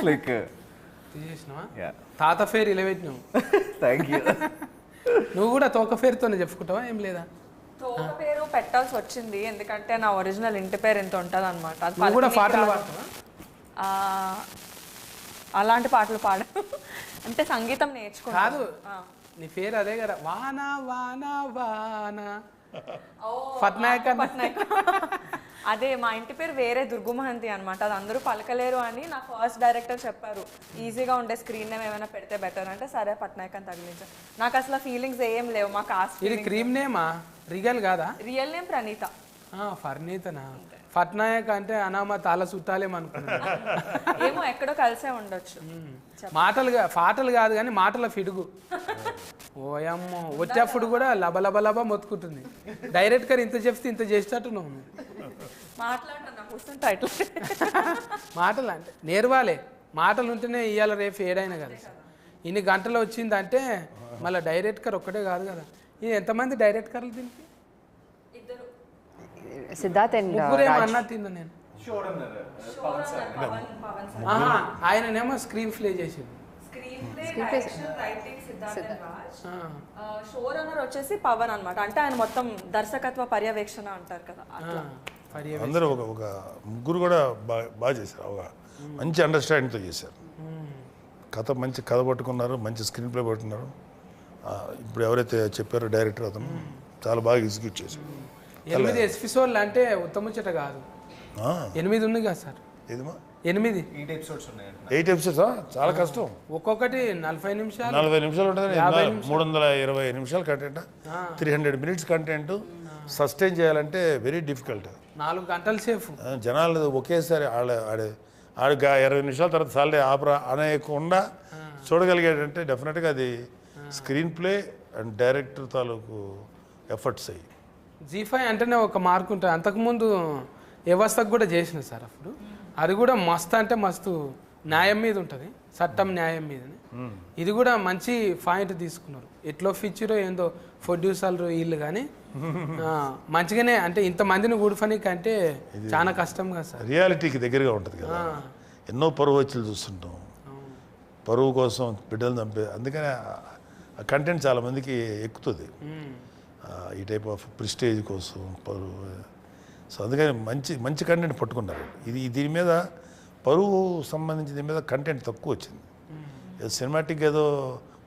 లైక్ తీసేసినావా? తాత ఫేర్ ఇలా పెట్టినావు. Thank you. నువ్వు కూడా తోక ఫేర్తోనే చెప్పుకుంటావా? ఏం లేదా? తోక పేరు పెట్టాల్సి వచ్చింది ఎందుకంటే నా ఒరిజినల్ ఇంటి పేరు ఎంత ఉంటుంది అనమాట. నువ్వు కూడా పాటలు పాడతావా? అలాంటి పాటలు పాడ అంటే సంగీతం నేర్చుకున్నా. కాదు, నీ పేరు అదే కదా, వానా వానా వానా పట్నాయక్. అదే మా ఇంటి పేరు వేరే దుర్గుమహంతి అనమాట, అది అందరూ పలకలేరు అని నా ఫస్ట్ డైరెక్టర్ చెప్పారు. ఈజీగా ఉండే స్క్రీన్ నేమ్ ఏమైనా పెడితే బెటర్ అంటే సరే పట్నాయక్ అని తగిలించాను. నాకు అసలు ఫీలింగ్స్ ఏం లేవు. మా కాస్ట్ ఇది క్రీమ్ నేమా, రియల్ కాదా? Real name Praneetha. ఫర్నీతనా? పట్నాయక్ అంటే అనామత్ అలా చుట్టాలేమనుకున్నా. ఏమో ఎక్కడో కలిసే ఉండొచ్చు. పాటలు కాదు కానీ మాటల ఫిడుగు. ఓయమ్మో, వచ్చేప్పుడు కూడా లబ మొత్తుకుంటుంది. డైరెక్ట్గా ఇంత చెప్తే ఇంత చేసేటట్టు నువ్వు మాట్లాడుతున్నా కూర్చుంటా ఇట్లా. మాటలు అంటే నేర్వాలే, మాటలు ఉంటేనే ఇవాళ రేపు ఏడైనా కదా. ఇన్ని గంటలు వచ్చిందంటే మళ్ళీ డైరెక్టర్ ఒక్కటే కాదు కదా. ఇది ఎంతమంది డైరెక్టర్లు దీనికి? సిద్ధార్థ్ అండ్ అన్నట్టు నేను. ఆయననేమో స్క్రీన్ ప్లే చేసింది. షో రన్నర్ వచ్చేసి పవన్ అనమాట. అంటే ఆయన మొత్తం దర్శకత్వ పర్యవేక్షణ అంటారు కదా. అందరూ ఒక ముగ్గురు కూడా బాగా చేశారు. ఒక మంచి అండర్స్టాండింగ్తో చేశారు. మంచి కథ పట్టుకున్నారు, మంచి స్క్రీన్ ప్లే పట్టుకున్నారు. ఇప్పుడు ఎవరైతే చెప్పారో డైరెక్టర్ అతను చాలా బాగా ఎగ్జిక్యూట్ చేశారు. 8 ఎపిసోడ్లు అంటే ఉత్తముచ్చట కాదు. 8 ఉంది కదా సార్. ఏదిమా 8 8 ఎపిసోడ్స్ ఉన్నాయంట. 8 ఎపిసోడ్స్ చాలా కష్టం. ఒక్కొక్కటి 40 నిమిషాలు 40 నిమిషాలు ఉంటుంది. 320 నిమిషాలు కంటెంట్, 300 మినిట్స్ కంటెంట్ సస్టైన్ చేయాలంటే వెరీ డిఫికల్ట్. 4 గంటల సేపు జనాలు ఒకేసారి ఆడు 20 నిమిషాల తర్వాత సాలరీ ఆపరా అనేయకుండా చూడగలిగాడంటే డెఫినెట్గా అది స్క్రీన్ ప్లే అండ్ డైరెక్టర్ తాలూకు ఎఫర్ట్స్ అయ్యి. G5 అంటేనే ఒక మార్క్ ఉంటుంది. అంతకుముందు వ్యవస్థకు కూడా చేసిన సార్ అప్పుడు, అది కూడా మస్తు అంటే మస్తు న్యాయం మీద ఉంటుంది, చట్టం న్యాయం మీదని. ఇది కూడా మంచి పాయింట్ తీసుకున్నారు. ఎట్లో ఫీచరో ఏందో ప్రొడ్యూసర్లు వీళ్ళు కానీ మంచిగానే, అంటే ఇంతమందిని ఊడిఫనీకి అంటే చాలా కష్టం కదా సార్. రియాలిటీకి దగ్గరగా ఉంటుంది కదా. ఎన్నో పరువు వచ్చులు చూస్తుంటాం, పరువు కోసం బిడ్డలు చంపే, అందుకనే ఆ కంటెంట్ చాలా మందికి ఎక్కుతుంది. ఈ టైప్ ఆఫ్ ప్రిస్టేజ్ కోసం పరువు. సో అందుకని మంచి మంచి కంటెంట్ పట్టుకున్నారు. దీని మీద పరువు సంబంధించి దీని మీద కంటెంట్ తక్కువ వచ్చింది. సినిమాటిక్ ఏదో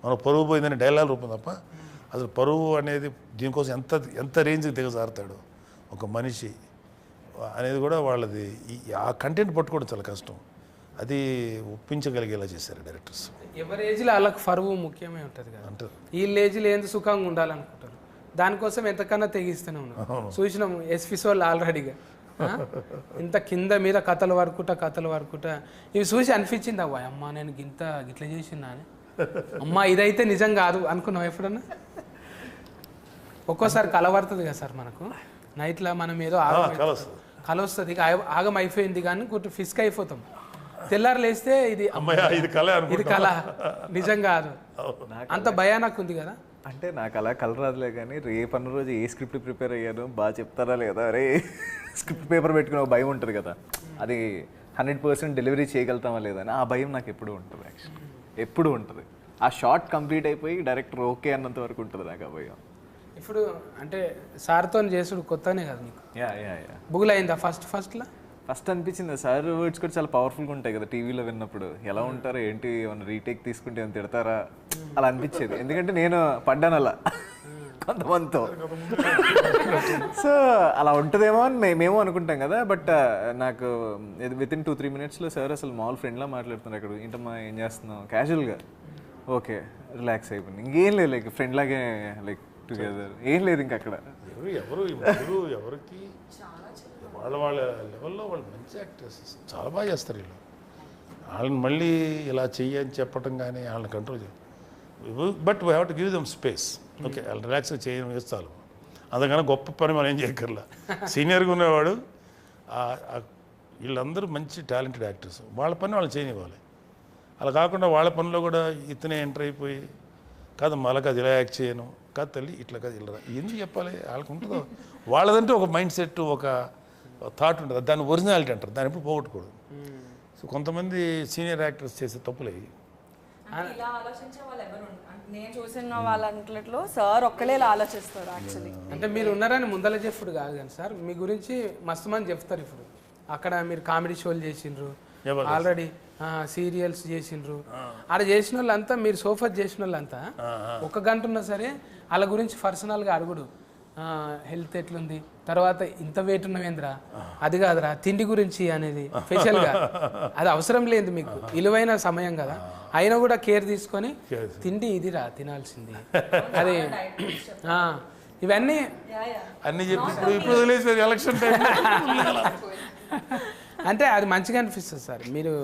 మనం పరువు పోయిందని డైలాగ్ రూపం తప్ప అసలు పరువు అనేది దీనికోసం ఎంత రేంజ్కి దిగజారుతాడు ఒక మనిషి అనేది కూడా వాళ్ళది. ఆ కంటెంట్ పట్టుకోవడం చాలా కష్టం. అది ఒప్పించగలిగేలా చేశారు డైరెక్టర్స్. ఎవరి ఏజ్లో వాళ్ళకి పరువు ముఖ్యమే ఉంటుంది కదా. అంటారు వీళ్ళ ఏజ్లో ఏంది సుఖంగా ఉండాలనుకుంటారు, దానికోసం ఎంతకన్నా తెగిస్తూనే ఉన్నారు. చూసినాము ఎస్పిసోళ్ళు ఆల్రెడీగా ఇంత కింద మీద కథలు వరకుట ఇవి చూసి అనిపించింది, అవ్వ అమ్మ నేను గిట్లా చేసినా అని. అమ్మ ఇదైతే నిజం కాదు అనుకున్నాం ఎప్పుడన్నా. ఒక్కోసారి కల పడుతుంది కదా సార్ మనకు, నైట్లో మనం ఏదో కల వస్తుంది, ఇక ఆగం అయిపోయింది కానీ గుర్తు ఫిస్క్ అయిపోతాం. తెల్లారు లేస్తే ఇది కళ నిజం కాదు, అంత భయానకు ఉంది కదా. అంటే నాకు అలా కలర్ రాదులే కానీ రేపన్న రోజు ఏ స్క్రిప్ట్ ప్రిపేర్ అయ్యాను బాగా చెప్తారా లేదా, అరే స్క్రిప్ట్ పేపర్ పెట్టుకుని ఒక భయం ఉంటుంది కదా, అది 100% డెలివరీ చేయగలుగుతామా లేదా అని ఆ భయం నాకు ఎప్పుడు ఉంటుంది. యాక్చువల్లీ ఎప్పుడు ఉంటుంది. ఆ షార్ట్ కంప్లీట్ అయిపోయి డైరెక్టర్ ఓకే అన్నంత వరకు ఉంటుంది నాకు ఆ భయం. ఇప్పుడు అంటే సార్తో చేసుడు కొత్తనే కదా నీకు? యా బుగులు అయిందా ఫస్ట్లో? ఫస్ట్ అనిపించింది సార్ వర్డ్స్ కూడా చాలా పవర్ఫుల్గా ఉంటాయి కదా టీవీలో విన్నప్పుడు, ఎలా ఉంటారో ఏంటి ఏమైనా రీటేక్ తీసుకుంటే ఏమైనా తిడతారా అలా అనిపించేది. ఎందుకంటే నేను పడ్డాను అలా కొంతమందితో. సో అలా ఉంటుందేమో అని మేము అనుకుంటాం కదా. బట్ నాకు విత్ ఇన్ 2-3 మినిట్స్లో సార్ అసలు మామూలు ఫ్రెండ్లా మాట్లాడుతున్నారు. అక్కడ ఏంటమ్మా ఏం చేస్తున్నావు క్యాజువల్గా, ఓకే రిలాక్స్ అయిపోయింది, ఇంకేం లేదు, లైక్ ఫ్రెండ్ లాగే లైక్ టుగెదర్, ఏం లేదు ఇంకా అక్కడ. ఎవరికి వాళ్ళ లెవెల్లో వాళ్ళు మంచి యాక్టర్స్, చాలా బాగా చేస్తారు వీళ్ళు. వాళ్ళని మళ్ళీ ఇలా చెయ్యని చెప్పటం కానీ వాళ్ళని కంట్రోల్ చేయాలి. But we have to give them space. Okay వాళ్ళు రిలాక్స్గా చేయడం వేస్తాను, అందుకని గొప్ప పని మనం ఏం చేయక్కర్లా. సీనియర్గా ఉన్నవాడు వీళ్ళందరూ మంచి టాలెంటెడ్ యాక్టర్స్, వాళ్ళ పని వాళ్ళు చేయనివ్వాలి. అలా కాకుండా వాళ్ళ పనిలో కూడా ఇతనే ఎంటర్ అయిపోయి కాదు మళ్ళీ అది ఇలా యాక్ట్ చేయను కాదు తల్లి ఇట్లా కాదు ఇలా ఎందుకు చెప్పాలి, వాళ్ళకి ఉంటుందో వాళ్ళదంటే ఒక మైండ్ సెట్ ఒక థాట్ ఉంటుంది, దాన్ని ఒరిజినాలిటీ అంటారు, దాన్ని ఎప్పుడు పోగొట్టుకోడు. సో కొంతమంది సీనియర్ యాక్టర్స్ చేసే తప్పులు అయ్యి ఇలా ఆలోచించే వాళ్ళు ఎవరు నేను చూసిన వాళ్ళంట్లో సార్ ఒక్కలే ఇలా ఆలోచిస్తారు. యాక్చువల్లీ అంటే మీరు ఉన్నారని ముందల చెప్పుడు కాదు కానీ సార్ మీ గురించి మస్తు మంది చెప్తారు. ఇప్పుడు అక్కడ మీరు కామెడీ షోలు చేసిండ్రు, ఆల్రెడీ సీరియల్స్ చేసిండ్రు, ఆడ చేసిన వాళ్ళంతా మీరు సోఫా చేసిన వాళ్ళంతా 1 గంట ఉన్నా సరే వాళ్ళ గురించి పర్సనల్గా అడుగుడు, హెల్త్ ఎట్లుంది, తర్వాత ఇంత వెయిట్ ఉన్నవేంద్రా, అది కాదురా తిండి గురించి అనేది స్పెషల్గా. అది అవసరం లేదు మీకు, విలువైన సమయం కదా, అయినా కూడా కేర్ తీసుకొని తిండి ఇదిరా తినాల్సింది అది ఇవన్నీ అన్నీ చెప్పి ఇప్పుడు వదిలేసేది ఎలక్షన్ టైం. అంటే అది మంచిగా అనిపిస్తుంది సార్. మీరు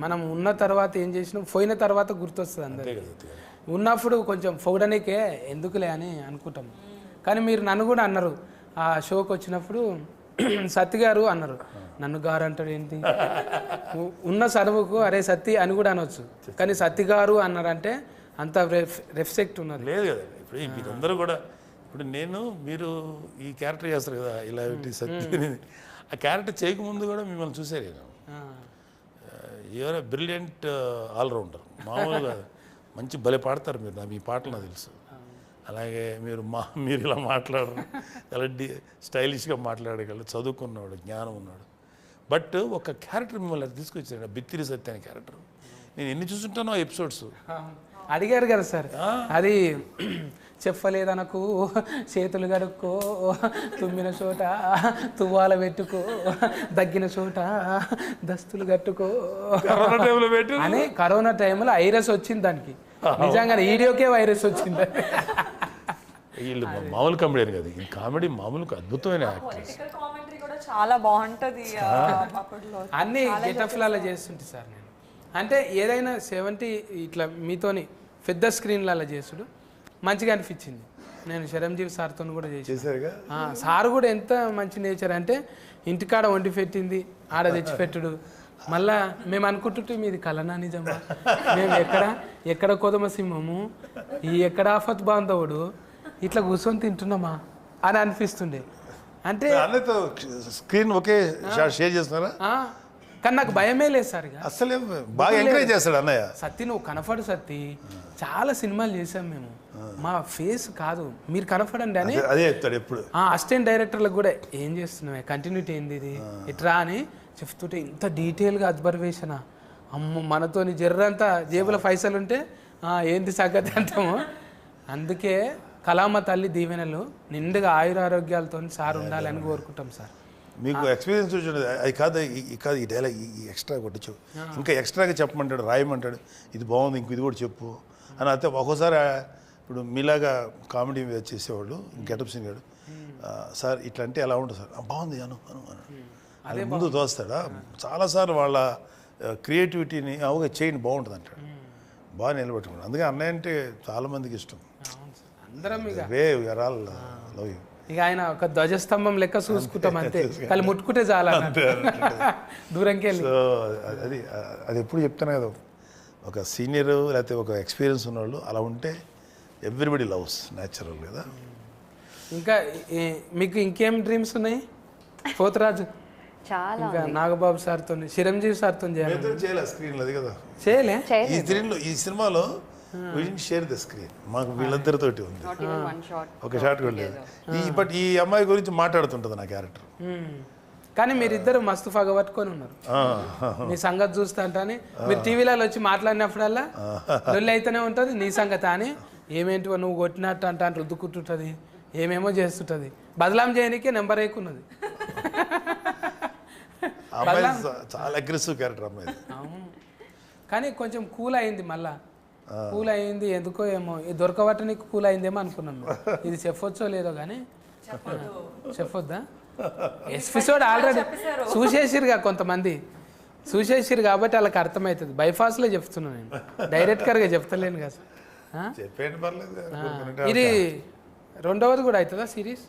మనం ఉన్న తర్వాత ఏం చేసినా పోయిన తర్వాత గుర్తొస్తుంది అందరికీ. ఉన్నప్పుడు కొంచెం పొగడనికే ఎందుకులే అని అనుకుంటాం. కానీ మీరు నన్ను కూడా అన్నారు ఆ షోకి వచ్చినప్పుడు, సత్తి గారు అన్నారు, నన్ను గారు అంటాడు ఏంటి, ఉన్న చదువుకు అరే సత్తి అని కూడా అనొచ్చు, కానీ సత్తి గారు అన్నారంటే అంత రెస్పెక్ట్ ఉన్నది. లేదు కదా ఇప్పుడు మీరందరూ కూడా, ఇప్పుడు మీరు ఈ క్యారెక్టర్ చేస్తారు కదా ఇలా సత్తి, ఆ క్యారెక్టర్ చేయకముందు కూడా మిమ్మల్ని చూసారు నేను. యూఆర్ బ్రిలియంట్ ఆల్రౌండర్, మామూలుగా మంచి భలే పాడతారు మీరు, మీ పాటలు నాకు తెలుసు. అలాగే మీరు ఇలా మాట్లాడరు, చాలా స్టైలిష్గా మాట్లాడగలరు, చదువుకున్నాడు, జ్ఞానం ఉన్నాడు. బట్ ఒక క్యారెక్టర్ మిమ్మల్ని తీసుకొచ్చాడు, బిత్తిరి సత్య అనే క్యారెక్టర్. నేను ఎన్ని చూస్తుంటానో ఎపిసోడ్స్, అడిగారు కదా సార్, అది చెప్పలేదనకు, చేతులు కడుక్కో, తుమ్మిన చోట తువ్వాల పెట్టుకో, దగ్గిన చోట దస్తులు కట్టుకో అని. కరోనా టైంలో వైరస్ వచ్చింది దానికి, నిజంగా వీడియోకే వైరస్ వచ్చింది. వీళ్ళు మామూలు కామెడీ కాదు, ఈ కామెడీ మామూలు అద్భుతమైన యాక్టర్స్. కామెంటరీ కూడా చాలా బాగుంటది అప్పట్లో. అన్ని గెటఫ్లలో చేస్తుంటే సార్ నేను, అంటే ఏదైనా 70 ఇట్లా మీతోని పెద్ద స్క్రీన్లలో చేసుడు మంచిగా అనిపించింది. నేను చిరంజీవి సార్తో కూడా చేశారుగా. సార్ కూడా ఎంత మంచి నేచర్ అంటే, ఇంటికాడ వండి పెట్టింది ఆడ తెచ్చిపెట్టుడు. మళ్ళా మేము అనుకుంటుంటే మీది కలనా నిజమా, మేము ఎక్కడ కొదమ సింహము, ఈ ఎక్కడ ఆఫత్ బాంధవుడు, ఇట్లా కూర్చొని తింటున్నామా అని అనిపిస్తుండే. అంటే అన్నతో స్క్రీన్ ఒకే షేర్ చేస్తున్నారా? కానీ నాకు భయమే లేదు సార్. ఇక అసలే బాగా ఎంకరేజ్ చేస్తాడు అన్నయ్య. సత్తి నువ్వు కనపడు సత్తి, చాలా సినిమాలు చేసాం మేము, మా ఫేస్ కాదు మీరు కనపడండి అని అదే చెప్తాడు ఎప్పుడు. అసిస్టెంట్ డైరెక్టర్లకు కూడా ఏం చేస్తున్నావు, కంటిన్యూటీ ఏంది ఇది ఇట్రా అని చెప్తుంటే, ఇంత డీటెయిల్గా అబ్జర్వేషన్. అమ్మ మనతోని జర్రంతా జేబుల పైసలు ఉంటే ఏంది సంగతి అంటాము. అందుకే కళామ తల్లి దీవెనలు నిండుగా ఆయురారోగ్యాలతో సార్ ఉండాలని కోరుకుంటాం సార్. మీకు ఎక్స్పీరియన్స్ చూడండి, అది కాదు ఈ డైలాగ్ ఈ ఎక్స్ట్రా కొట్టించు, ఇంకా ఎక్స్ట్రాగా చెప్పమంటాడు, రాయమంటాడు, ఇది బాగుంది ఇంక ఇది కూడా చెప్పు అని. అయితే ఒక్కోసారి ఇప్పుడు మీలాగా కామెడీ మీద చేసేవాళ్ళు గెటప్ సీన్ గాడు, సార్ ఇట్లా అంటే ఎలా ఉంటుంది సార్, బాగుంది అను అను అని ముందు తోస్తాడా. చాలాసార్లు వాళ్ళ క్రియేటివిటీని అవుగా చేయండి బాగుంటుంది అంటాడు, బాగా నిలబెట్టుకున్నాడు. అందుకే అన్నయ్య అంటే చాలామందికి ఇష్టం. అందరం ఇక లవ్ యూ. ఇక ఆయన ఒక ధ్వజస్తంభం లెక్క చూసుకుంటాం అంతే, కానీ ముట్టుకుంటే చాలా దూరంకి వెళ్ళి. సో అది ఎప్పుడు చెప్తాను కదా, ఒక సీనియర్ లేకపోతే ఒక ఎక్స్పీరియన్స్ ఉన్నవాళ్ళు అలా ఉంటే ఎవ్రీబడి లవ్స్ న్యాచురల్ కదా. ఇంకా మీకు ఇంకేం డ్రీమ్స్ ఉన్నాయి పోతరాజు? చాలా ఇంకా నాగబాబు సార్తో, చిరంజీవి సార్తో చేయాలి స్క్రీన్ అది కదా, చేయలే. ఈ సినిమాలో షేర్ ద స్క్రీన్ మాకు వీళ్ళందరితోటి ఉంది, ఒక షాట్ కూడా లేదు. బట్ ఈ అమ్మాయి గురించి మాట్లాడుతుంటది నా క్యారెక్టర్. కానీ మీరిద్దరు మస్తు పగబట్టుకొని ఉన్నారు. నీ సంగతి చూస్తా అంటాని మీరు టీవీలలో వచ్చి మాట్లాడినప్పుడల్లా లొల్లి అయితేనే ఉంటుంది. నీ సంగతి అని ఏమేంటివో నువ్వు కొట్టినట్టు అంటే రుద్దుకుంటుంటుంది, ఏమేమో చేస్తుంటుంది. బదలాం చేయడానికే నెంబర్ ఎక్కున్నది. చాలా అగ్రెసివ్ క్యారెక్టర్ అమ్మాయి. కానీ కొంచెం కూల్ అయింది, మళ్ళా కూల్ అయింది ఎందుకో ఏమో, దొరకబట్టనికి కూల్ అయిందేమో అనుకున్నాను. ఇది చెప్పొచ్చో లేదో కానీ చెప్పొద్దా? ఎపిసోడ్ ఆల్రెడీ చూసేసిరుగా, కొంతమంది చూసేసిరు కాబట్టి వాళ్ళకి అర్థమవుతుంది. బైపాస్లో చెప్తున్నాను నేను, డైరెక్ట్గా చెప్తలేను కదా. చెప్పేయండి పర్లేదు. ఇది రెండవది కూడా అవుతుందా సిరీస్?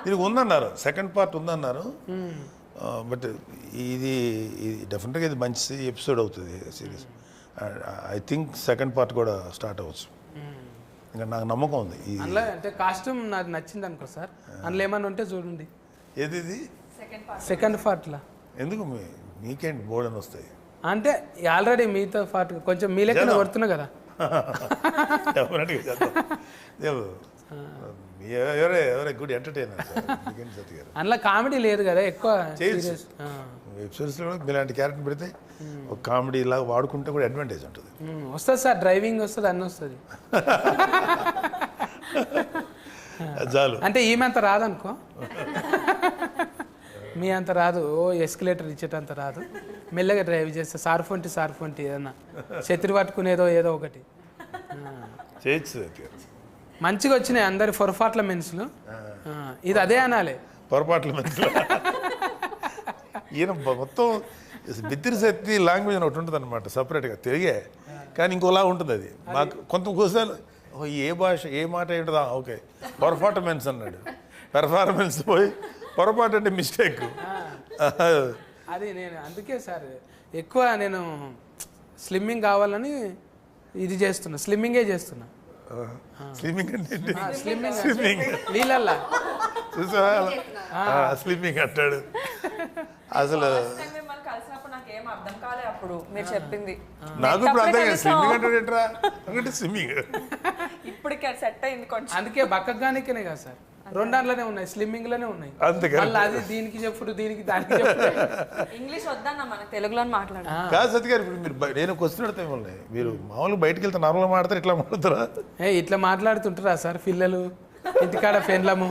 ఇది ఉందన్నారు, సెకండ్ పార్ట్ ఉందన్నారు. బట్ ఇది డెఫినెట్గా ఇది మంచి ఎపిసోడ్ అవుతుంది series. I think second part కూడా స్టార్ట్ అవ్వచ్చు, ఇంకా నాకు నమ్మకం ఉంది. అందులో అంటే కాస్ట్యూమ్ నాకు నచ్చింది అనుకో సార్, అందులో ఏమన్నా ఉంటే చూడండి. ఏది ఇది సెకండ్ పార్ట్లో ఎందుకు మీకేంటి బోర్డు అని వస్తాయి అంటే ఆల్రెడీ మీతో పాటు కొంచెం మీ లెక్కన కొడుతున్నా కదా. డెఫినెట్గా చేద్దాం. ఎవరే గుడ్ ఎంటర్టైనర్ అందులో కామెడీ లేదు కదా ఎక్కువ. వెబ్ సిరీస్లో కూడా మీలాంటి క్యారెక్టర్ పెడితే ఒక కామెడీ లాగా వాడుకుంటే కూడా అడ్వాంటేజ్ ఉంటుంది. వస్తుంది సార్, డ్రైవింగ్ వస్తుంది, అన్నీ వస్తుంది. చాలు. అంటే ఈమె అంత రాదనుకో, మీ అంత రాదు, ఓ ఎస్కలేటర్ ఇచ్చేటంత రాదు. మెల్లగా డ్రైవ్ చేస్తే సార్ఫొంటి ఏదన్నా చెత్రి పట్టుకునేదో ఏదో ఒకటి చేయొచ్చు. మంచిగా వచ్చినాయి అందరి పొరపాట్ల మెన్సులు. ఇది అదే అనాలి, పొరపాట్ల మెన్సులు. ఈయన మొత్తం బిత్తిరి శక్తి లాంగ్వేజ్ అని ఒకటి ఉంటుంది అనమాట సపరేట్గా తెలిగే, కానీ ఇంకోలా ఉంటుంది అది. మాకు కొంతకోసారి ఏ మాట ఏంటదా, ఓకే పర్ఫార్మెన్స్ అన్నాడు, పెర్ఫార్మెన్స్ పోయి పొరపాటు అంటే మిస్టేక్. అది నేను అందుకే సార్ ఎక్కువ నేను స్లిమ్మింగ్ కావాలని ఇది చేస్తున్నా, స్లిమ్మింగే చేస్తున్నా. స్లిమ్మింగ్ అంటే స్లిమ్మింగ్ నీళ్ళల్లా చూసా, స్లిమ్మింగ్ అంటాడు. అసలు కలిసినప్పుడు నాకేం అర్థం కాలే అప్పుడు మీరు చెప్పింది. నాకు ఇప్పుడు అర్థం కాదు, స్లిమ్మింగ్ అంటే ఏంట్రా అంటే స్విమ్మింగ్. ఇప్పటికే సెట్ అయింది కొంచెం. అందుకే బక్కగానికనే కదా సార్ రెండాట్లోనే ఉన్నాయి, స్లిమ్మింగ్ లోనే ఉన్నాయి. అంతే మళ్ళీ అది దీనికి చెప్పుడు, దీనికి దానికి చెప్పుడు. ఇంగ్లీష్ వద్దన్న మనకు తెలుగులో మాట్లాడు. కాదు సత్య గారు, ఇప్పుడు మీరు నేను క్వశ్చన్ అడితే మిమ్మల్ని, మీరు మామూలుగా బయటకు వెళ్తే నార్మల్గా మాడతారు, ఇట్లా మాడతారా? ఇట్లా మాట్లాడుతుంటారా సార్ పిల్లలు ఇంటికాడ ఫెన్లము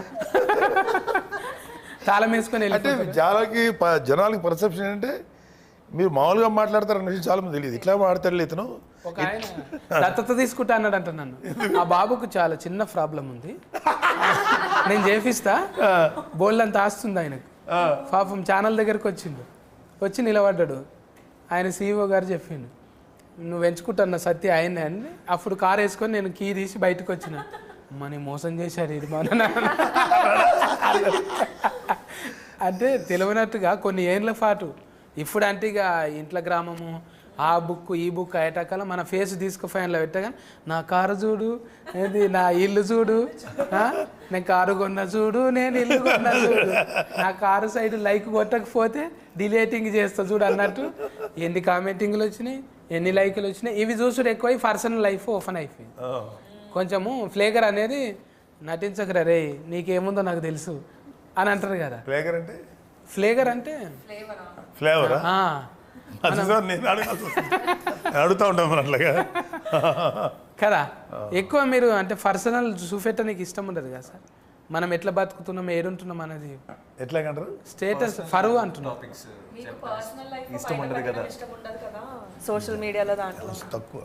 తాళం వేసుకొని అంటే వెళ్ళిపోతారు. జనాలకి పర్సెప్షన్ ఏంటంటే మీరు మామూలుగా మాట్లాడతారు అనే విషయం చాలా మంది తెలియదు. ఇట్లా మాడతాడు ఇతను. ఒక ఆయన దత్తత తీసుకుంటా అన్నాడంట నన్ను. ఆ బాబుకు చాలా చిన్న ప్రాబ్లం ఉంది, నేను చేపిస్తా, బోల్డ్ అంత ఆస్తుంది ఆయనకు. పాపం ఛానల్ దగ్గరకు వచ్చి నిలబడ్డాడు. ఆయన CEO గారు చెప్పిండు, నువ్వు ఎంచుకుంటున్న సత్య ఆయనే అని. అప్పుడు కారు వేసుకొని నేను కీ తీసి బయటకు వచ్చిన. మనీ మోసం చేశారు ఇది మన అంటే తెలియనట్టుగా కొన్ని ఏళ్ళ పాటు. ఇప్పుడు అంటే ఇక ఇంట్లో గ్రామము, ఆ బుక్ ఈ బుక్ అయ్యేటకాల మన ఫేస్ తీసుకుపోయినలో పెట్టగా, నా కారు చూడు, ఏది నా ఇల్లు చూడు, నేను కారు కొన్న చూడు, నేను ఇల్లు కొన్న చూడు, నా కారు సైడ్ లైక్ కొట్టకపోతే డిలేటింగ్ చేస్తా చూడు అన్నట్టు. ఎన్ని కామెంటింగ్లు వచ్చినాయి, ఎన్ని లైకులు వచ్చినాయి, ఇవి చూసుడు ఎక్కువ. పర్సనల్ లైఫ్ ఓపెన్ అయిపోయింది. కొంచెము ఫ్లేగర్ అనేది నటించకరా రే, నీకేముందో నాకు తెలుసు అని అంటారు కదా. ఫ్లేగర్ అంటే ఫ్లేగర్ అంటే ఫ్లేవరా? ఆ, నేను అడుగుతా ఉంటాను మరి అట్లాగా కదా. ఎక్కువ మీరు అంటే పర్సనల్ చూపెట్టడానికి ఇష్టం ఉండదు కదా సార్. మనం ఎట్లా బతుకుతున్నాం, ఏడుంటున్నాం అనేది ఎట్లాగంటారు? స్టేటస్ ఫరువు అంటున్నాం. ఇష్టం ఉండదు కదా సోషల్ మీడియాలో దాంట్లో తక్కువ.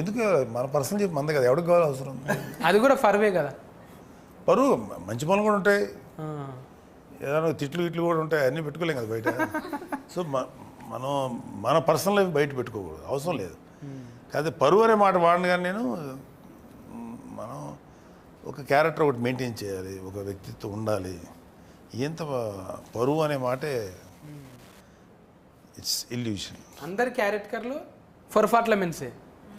ఎందుకు మన పర్సనల్ చెప్పి మంద కదా, ఎవరికి కావాలి అవసరం? అది కూడా ఫరువే కదా. పరువు మంచి పనులు కూడా ఉంటాయి, ఆ, ఏదైనా తిట్లు గిట్లు కూడా ఉంటాయి, అన్నీ పెట్టుకోలేం కదా బయట. సో మనం మన పర్సనల్ లైఫ్ బయట పెట్టుకోకూడదు, అవసరం లేదు. కాకపోతే పరువు అనే మాట వాడిన కానీ నేను, మనం ఒక క్యారెక్టర్ ఒకటి మెయింటైన్ చేయాలి, ఒక వ్యక్తిత్వం ఉండాలి. ఎంత పరువు అనే మాటే ఇట్స్ ఇల్యూషన్. అందరి క్యారెక్టర్లు పొరపాట్ల మెన్సే,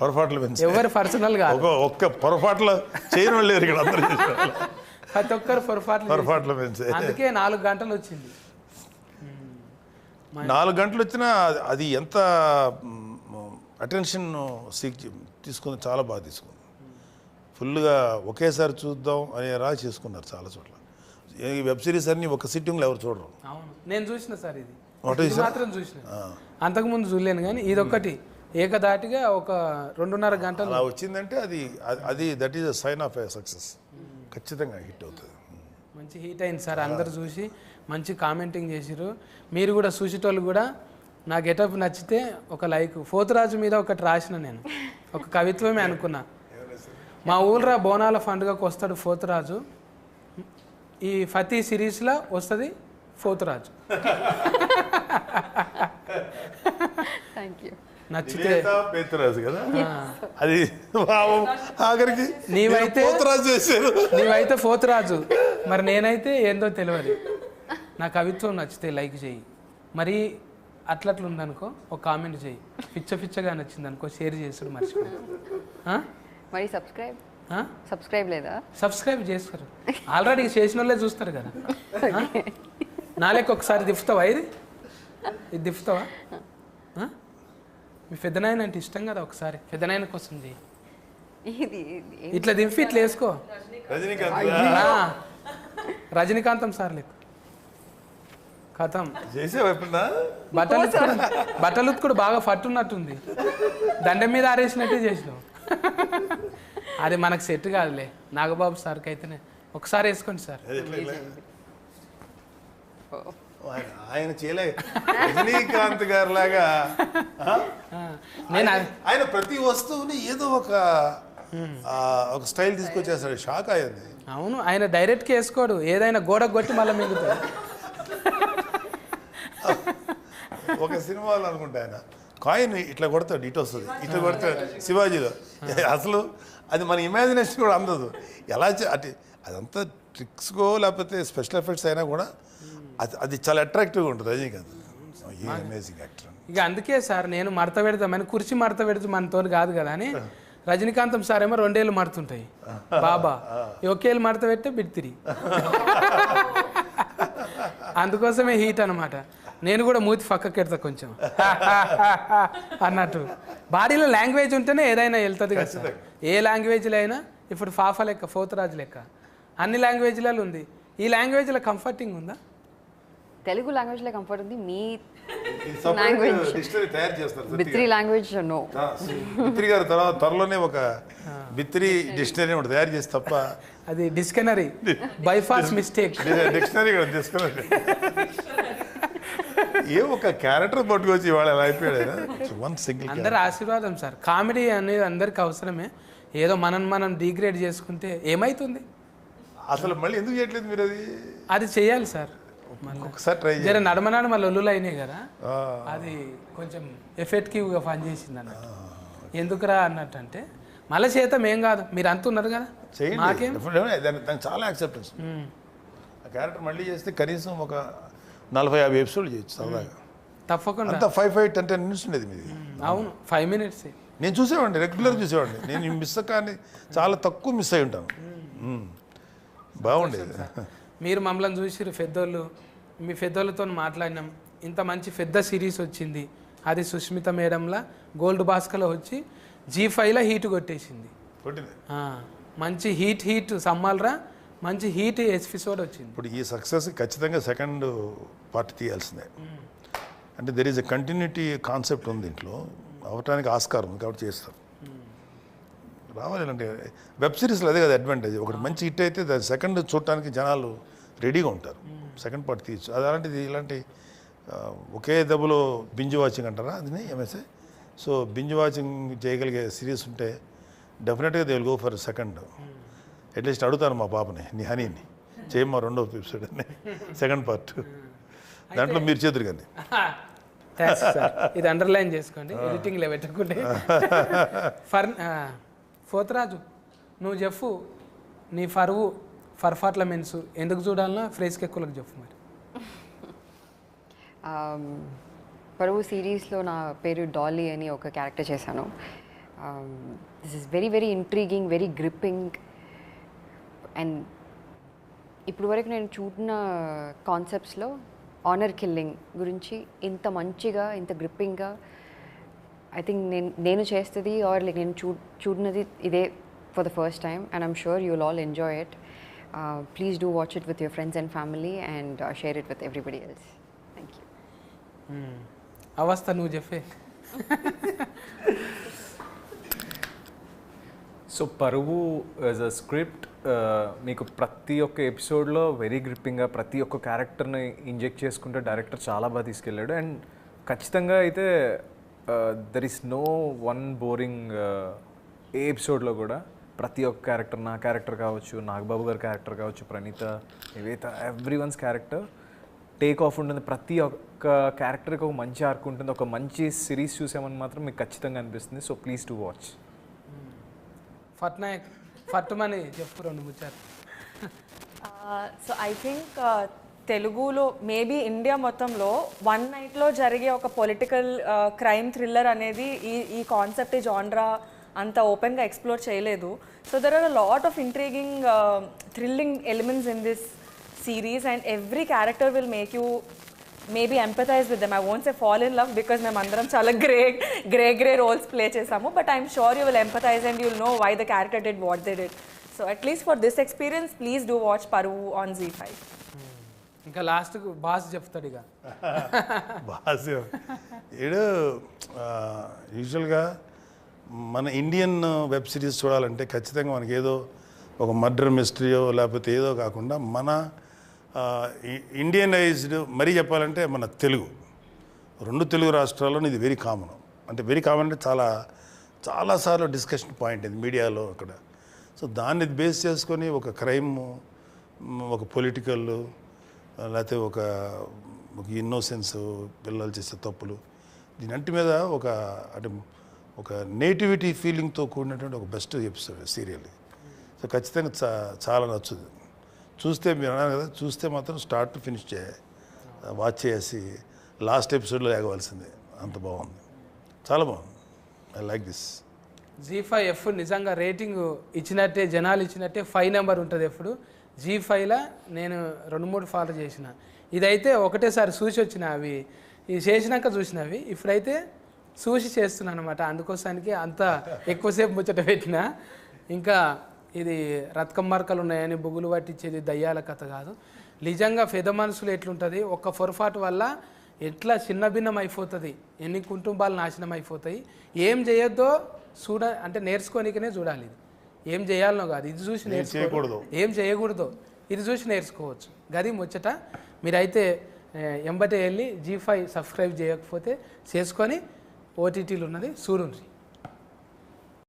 పొరపాట్లు పెంచి ఎవరు పర్సనల్ గా ఒక్క పొరపాట్లు చేయని వాళ్ళు లేరు ఇక్కడ, అందరూ ప్రతి ఒక్కరు పొరపాట్లు పెంచి. అందుకే 4 గంటలు వచ్చింది. 4 గంటలు వచ్చినా అది ఎంత అటెన్షన్ తీసుకుంది, చాలా బాగా తీసుకుంది. ఫుల్గా ఒకేసారి చూద్దాం అనే రా చేసుకున్నారు చాలా చోట్ల. ఈ వెబ్ సిరీస్ అన్ని ఒక సిట్టింగ్లో ఎవరు చూడరు. అవును, నేను చూసిన సార్ ఇది ఒకటి ఇది మాత్రం చూసిన, అంతకుముందు చూడలేను. కానీ ఇది ఒక్కటి ఏకదాటిగా ఒక 2.5 గంటలు అలా వచ్చిందంటే అది that is a sign of a success. ఖచ్చితంగా హిట్ అవుతుంది. మంచి హిట్ అయింది సార్. అందరు చూసి మంచి కామెంటింగ్ చేసిరు. మీరు కూడా చూసేటోళ్ళు కూడా నా గెటప్ నచ్చితే ఒక లైక్. పోతురాజు మీద ఒకటి రాసిన, నేను ఒక కవిత్వమే అనుకున్నా. మా ఊళ్ళో బోనాల పండుగకు వస్తాడు పోతురాజు, ఈ ఫతి సిరీస్లో వస్తుంది పోతురాజు. Thank you. నచ్చితే పేతురాజు కదా అది, ఆఖరికి నీవైతే పోతురాజు చేశారు. నీవైతే పోతురాజు, మరి నేనైతే ఏందో తెలియదు. నా కవిత్వం నచ్చితే లైక్ చేయి, మరి అట్లట్లుందనుకో ఒక కామెంట్ చేయి, పిచ్చగా నచ్చింది అనుకో షేర్ చేసుడు మర్చిపోయి. మరి సబ్స్క్రైబ్ లేదా? సబ్స్క్రైబ్ చేస్తారు, ఆల్రెడీ చేసిన వాళ్ళే చూస్తారు కదా. నాలేక ఒకసారి దిఫుతావా, ఇది దిఫుతావా? మీ పెద్దనాయన అంటే ఇష్టం కదా, ఒకసారి పెద్దనాయన కోసం చేయి. ఇట్లా దింపి ఇట్లా వేసుకో. రజనీకాంతం సార్ లెక్క కథం చేసావు ఎప్పుడన్నా? బట్టలు ఉత్తుకుడు బాగా పట్టున్నట్టుంది, దండం మీద ఆరేసినట్టే చేసినావు. అది మనకు సెట్ కాదులే. నాగబాబు సార్కి అయితేనే ఒకసారి వేసుకోండి సార్. ఆయన చేయలే రజనీకాంత్ గారు లాగా. నేను ఆయన ప్రతి వస్తువుని ఏదో ఒక స్టైల్ తీసుకొచ్చేస్తాడు, షాక్ అయ్యింది. అవును, ఆయన డైరెక్ట్గా వేసుకోడు, ఏదైనా గోడ కొట్టి మళ్ళీ మిగుతాడు. ఒక సినిమాలో అనుకుంటా ఆయన కాయిన్ ఇట్లా కొడతాడు, ఇటు వస్తుంది, ఇట్లా కొడతాడు శివాజీలో. అసలు అది మన ఇమాజినేషన్ కూడా అందదు. ఎలా అంటే అదంతా ట్రిక్స్కో లేకపోతే స్పెషల్ ఎఫెక్ట్స్ అయినా కూడా అది చాలా అట్రాక్టివ్గా ఉంటుంది రజనీకాంత్. Amazing actor. ఇక అందుకే సార్ నేను మడత పెడతామని, కుర్చీ మడత పెడితే మనతో కాదు కదా అని. రజనీకాంతం సార్ ఏమో 2 ఏళ్ళు మడుతుంటాయి, బాబా ఒకేళ్ళు మడత పెట్టే బిడ్తిరి. అందుకోసమే హీట్ అనమాట. నేను కూడా మూతి పక్కకెడతా కొంచెం అన్నట్టు. బాడీలో లాంగ్వేజ్ ఉంటేనే ఏదైనా వెళ్తుంది కదా సార్. ఏ లాంగ్వేజ్లో అయినా ఇప్పుడు ఫాఫా లెక్క, పోతురాజు లెక్క అన్ని లాంగ్వేజ్లలో ఉంది. ఈ లాంగ్వేజ్లో కంఫర్టింగ్ ఉందా? తెలుగు లాంగ్వేజ్లో కంఫర్ట్ ఉంది, మీ లాంగ్వేజ్ డిక్షనరీ తయారు చేస్తారు బిత్రి లాంగ్వేజ్ నో. బిత్రి గారు తర్వాత త్వరలోనే ఒక బిత్రి డిక్షనరీ ఒకటి తయారు చేసి తప్ప అది డిస్కనరీ బైఫాస్ మిస్టేక్. డిక్షనరీ కూడా డిస్కనరీ ఏ ఒక క్యారెక్టర్ పట్టుకొచ్చి వాడు ఎలా అయిపోయాడు. వన్ సింగిల్ అందరి ఆశీర్వాదం సార్. కామెడీ అనేది అందరికి అవసరమే. ఏదో మనం డిగ్రేడ్ చేసుకుంటే ఏమవుతుంది? అసలు మళ్ళీ ఎందుకు చేయట్లేదు మీరు? అది చేయాలి సార్. ఒకసారి ట్రై జర నడమనాడు మళ్ళీ ఒల్లులు అయినాయి కదా, అది కొంచెం ఎఫెక్టివ్గా పనిచేసింది అన్నట్టు. ఎందుకురా అన్నట్టు అంటే మళ్ళీ చేతం ఏం కాదు, మీరు అంటున్నారు కదా, మాకేం దానికి చాలా యాక్సెప్టెన్స్. ఆ క్యారెక్టర్ మళ్ళీ చేస్తే కనీసం ఒక 40-50 ఎపిసోడ్లు చేయొచ్చు సరదాగా. తప్పకుండా. అంతా 5-10 minutes ఉండేది మీది. అవును, 5 minutes. నేను చూసేవాడిని, రెగ్యులర్ చూసేవాడిని. నేను మిస్ కానీ చాలా తక్కువ మిస్ అయి ఉంటాను. బాగుండేది. మీరు మమ్మల్ని చూసిరు పెద్దోళ్ళు, మీ పెద్దోళ్ళతో మాట్లాడినాం. ఇంత మంచి పెద్ద సిరీస్ వచ్చింది, అది సుష్మిత మేడంలా గోల్డ్ బాస్కలో వచ్చి G5లో హీట్ కొట్టేసింది. మంచి హీట్ సమ్మాలరా, మంచి హీట్ ఎపిసోడ్ వచ్చింది. ఇప్పుడు ఈ సక్సెస్ ఖచ్చితంగా సెకండ్ పార్ట్ తీయాల్సిందే. అంటే there is a continuity concept ఉంది దీంట్లో, అవటానికి ఆస్కారం ఉంది కాబట్టి చేస్తారు. రావాలి అంటే వెబ్ సిరీస్లో అదే కదా అడ్వాంటేజ్. ఒకటి మంచి హిట్ అయితే దాని సెకండ్ చూడటానికి జనాలు రెడీగా ఉంటారు, సెకండ్ పార్ట్ తీయచ్చు. అది అలాంటిది ఇలాంటి ఒకే దెబ్బలో బింజ్ వాచింగ్ అంటారా అది ఎంఎస్ఏ. సో బింజ్ వాచింగ్ చేయగలిగే సిరీస్ ఉంటే డెఫినెట్గా they will go for second. At least అడుగుతాను మా పాపని, నీ హనీని చేయమ్మా రెండో ఎపిసోడ్ అని, సెకండ్ పార్ట్. దాంట్లో మీరు చేతురు కానీ ఇది అండర్లైన్ చేసుకోండి, ఎడిటింగ్లో పెట్టుకుంటే. పోతరాజు నువ్వు చెప్పు, నీ ఫర్ఫాట్ల మెన్స్ ఎందుకు చూడాలన్నా ఫ్రేస్కి ఎక్కువలకు చెప్పు మరి. పరువు సిరీస్లో నా పేరు డాలీ అని ఒక క్యారెక్టర్ చేశాను. This is very very intriguing, very gripping. And ఇప్పుడు వరకు నేను చూడిన కాన్సెప్ట్స్లో ఆనర్ కిల్లింగ్ గురించి ఇంత మంచిగా, ఇంత గ్రిప్పింగ్గా ఐ థింక్ నేను చేస్తుంది ఆర్ లైక్ నేను చూడినది ఇదే for the first time. And I'm sure you will all enjoy it. Please do watch it with your friends and family and share it with everybody else. Thank you. అవస్థ నువ్వు చెప్పే. So పరువు as a script మీకు ప్రతి ఒక్క ఎపిసోడ్లో very గ్రిప్పింగ్గా ప్రతి ఒక్క క్యారెక్టర్ని ఇంజెక్ట్ చేసుకుంటే డైరెక్టర్ చాలా బాగా తీసుకెళ్ళాడు. అండ్ ఖచ్చితంగా అయితే there is no one boring a ఎపిసోడ్లో కూడా. ప్రతి ఒక్క క్యారెక్టర్, నా క్యారెక్టర్ కావచ్చు, నాగబాబు గారి క్యారెక్టర్ కావచ్చు, Praneetha, Nivetha, every one's character take off ఉంటుంది. ప్రతి ఒక్క క్యారెక్టర్కి ఒక మంచి ఆర్క్ ఉంటుంది. ఒక మంచి సిరీస్ చూసామని మాత్రం మీకు ఖచ్చితంగా అనిపిస్తుంది. So please to watch. ఫట్నాయక్ ఫట్టుమని చెప్పు రెండు ముచ్చారు. సో ఐ థింక్ తెలుగులో మేబీ ఇండియా మొత్తంలో వన్ నైట్లో జరిగే ఒక పొలిటికల్ క్రైమ్ థ్రిల్లర్ అనేది ఈ కాన్సెప్ట్, ఈ జాన్రా అంత ఓపెన్గా ఎక్స్ప్లోర్ చేయలేదు. So there are a lot of intriguing thrilling elements in this series and every character will make you maybe empathize with them. I won't say fall in love because మేము అందరం చాలా grey roles play చేసాము, but I'm sure you will empathize and you'll know why the character did what they did. So at least for this experience, please do watch Paruvu on Z5. ఇంకా లాస్ట్కు boss చెప్తాడు ఇక. Boss ఏడు యూజువల్గా మన Indian web series చూడాలంటే ఖచ్చితంగా మనకి ఏదో ఒక మర్డర్ మిస్టరీయో లేకపోతే ఏదో కాకుండా మన ఇండియనైజ్డ్ మరీ చెప్పాలంటే మన రెండు తెలుగు రాష్ట్రాల్లో ఇది వెరీ కామన్. అంటే వెరీ కామన్ అంటే చాలాసార్లు డిస్కషన్ పాయింట్ ఇది మీడియాలో అక్కడ. సో దాన్ని బేస్ చేసుకొని ఒక క్రైమ్, ఒక పొలిటికల్, లేకపోతే ఒక ఇన్నోసెన్స్, పిల్లలు చేసే తప్పులు, దీనంటి మీద ఒక నేటివిటీ ఫీలింగ్తో కూడినటువంటి ఒక బెస్ట్ ఎపిసోడ్ సీరియల్. సో ఖచ్చితంగా చాలా నచ్చుతుంది. చూస్తే మీరు అన్నారు కదా, చూస్తే మాత్రం స్టార్ట్ టు ఫినిష్ వాచ్ చేసి లాస్ట్ ఎపిసోడ్లో లేగవలసిందే. అంత బాగుంది, చాలా బాగుంది. I like this. G5 నిజంగా రేటింగ్ ఇచ్చినట్టే, జనాలు ఇచ్చినట్టే 5 నెంబర్ ఉంటుంది. ఎప్పుడు G5లో నేను 2-3 ఫాలో చేసిన. ఇదైతే ఒకటేసారి చూసి వచ్చిన, అవి ఇది చేసినాక చూసినవి. ఇప్పుడైతే చూసి చేస్తున్నాను అనమాట. అందుకోసానికి అంత ఎక్కువసేపు ముచ్చట పెట్టిన. ఇంకా ఇది రత్కం మార్కలు ఉన్నాయని బొగులు పట్టించేది దయ్యాల కథ కాదు. నిజంగా పెద్ద మనసులు ఎట్లుంటుంది, ఒక్క పొరపాటు వల్ల ఎట్లా చిన్న భిన్నం అయిపోతుంది, ఎన్ని కుటుంబాలు నాశనం అయిపోతాయి. ఏం చేయొద్దో అంటే నేర్చుకోనికనే చూడాలి. ఇది ఏం చేయాలనో కాదు, ఇది చూసి నేర్చుకోకూడదు, ఏం చేయకూడదు ఇది చూసి నేర్చుకోవచ్చు. గది ముచ్చట. మీరైతే ఎంబటే వెళ్ళి G5 సబ్స్క్రైబ్ చేయకపోతే చేసుకొని ఓటీటీలు ఉన్నది చూడండి.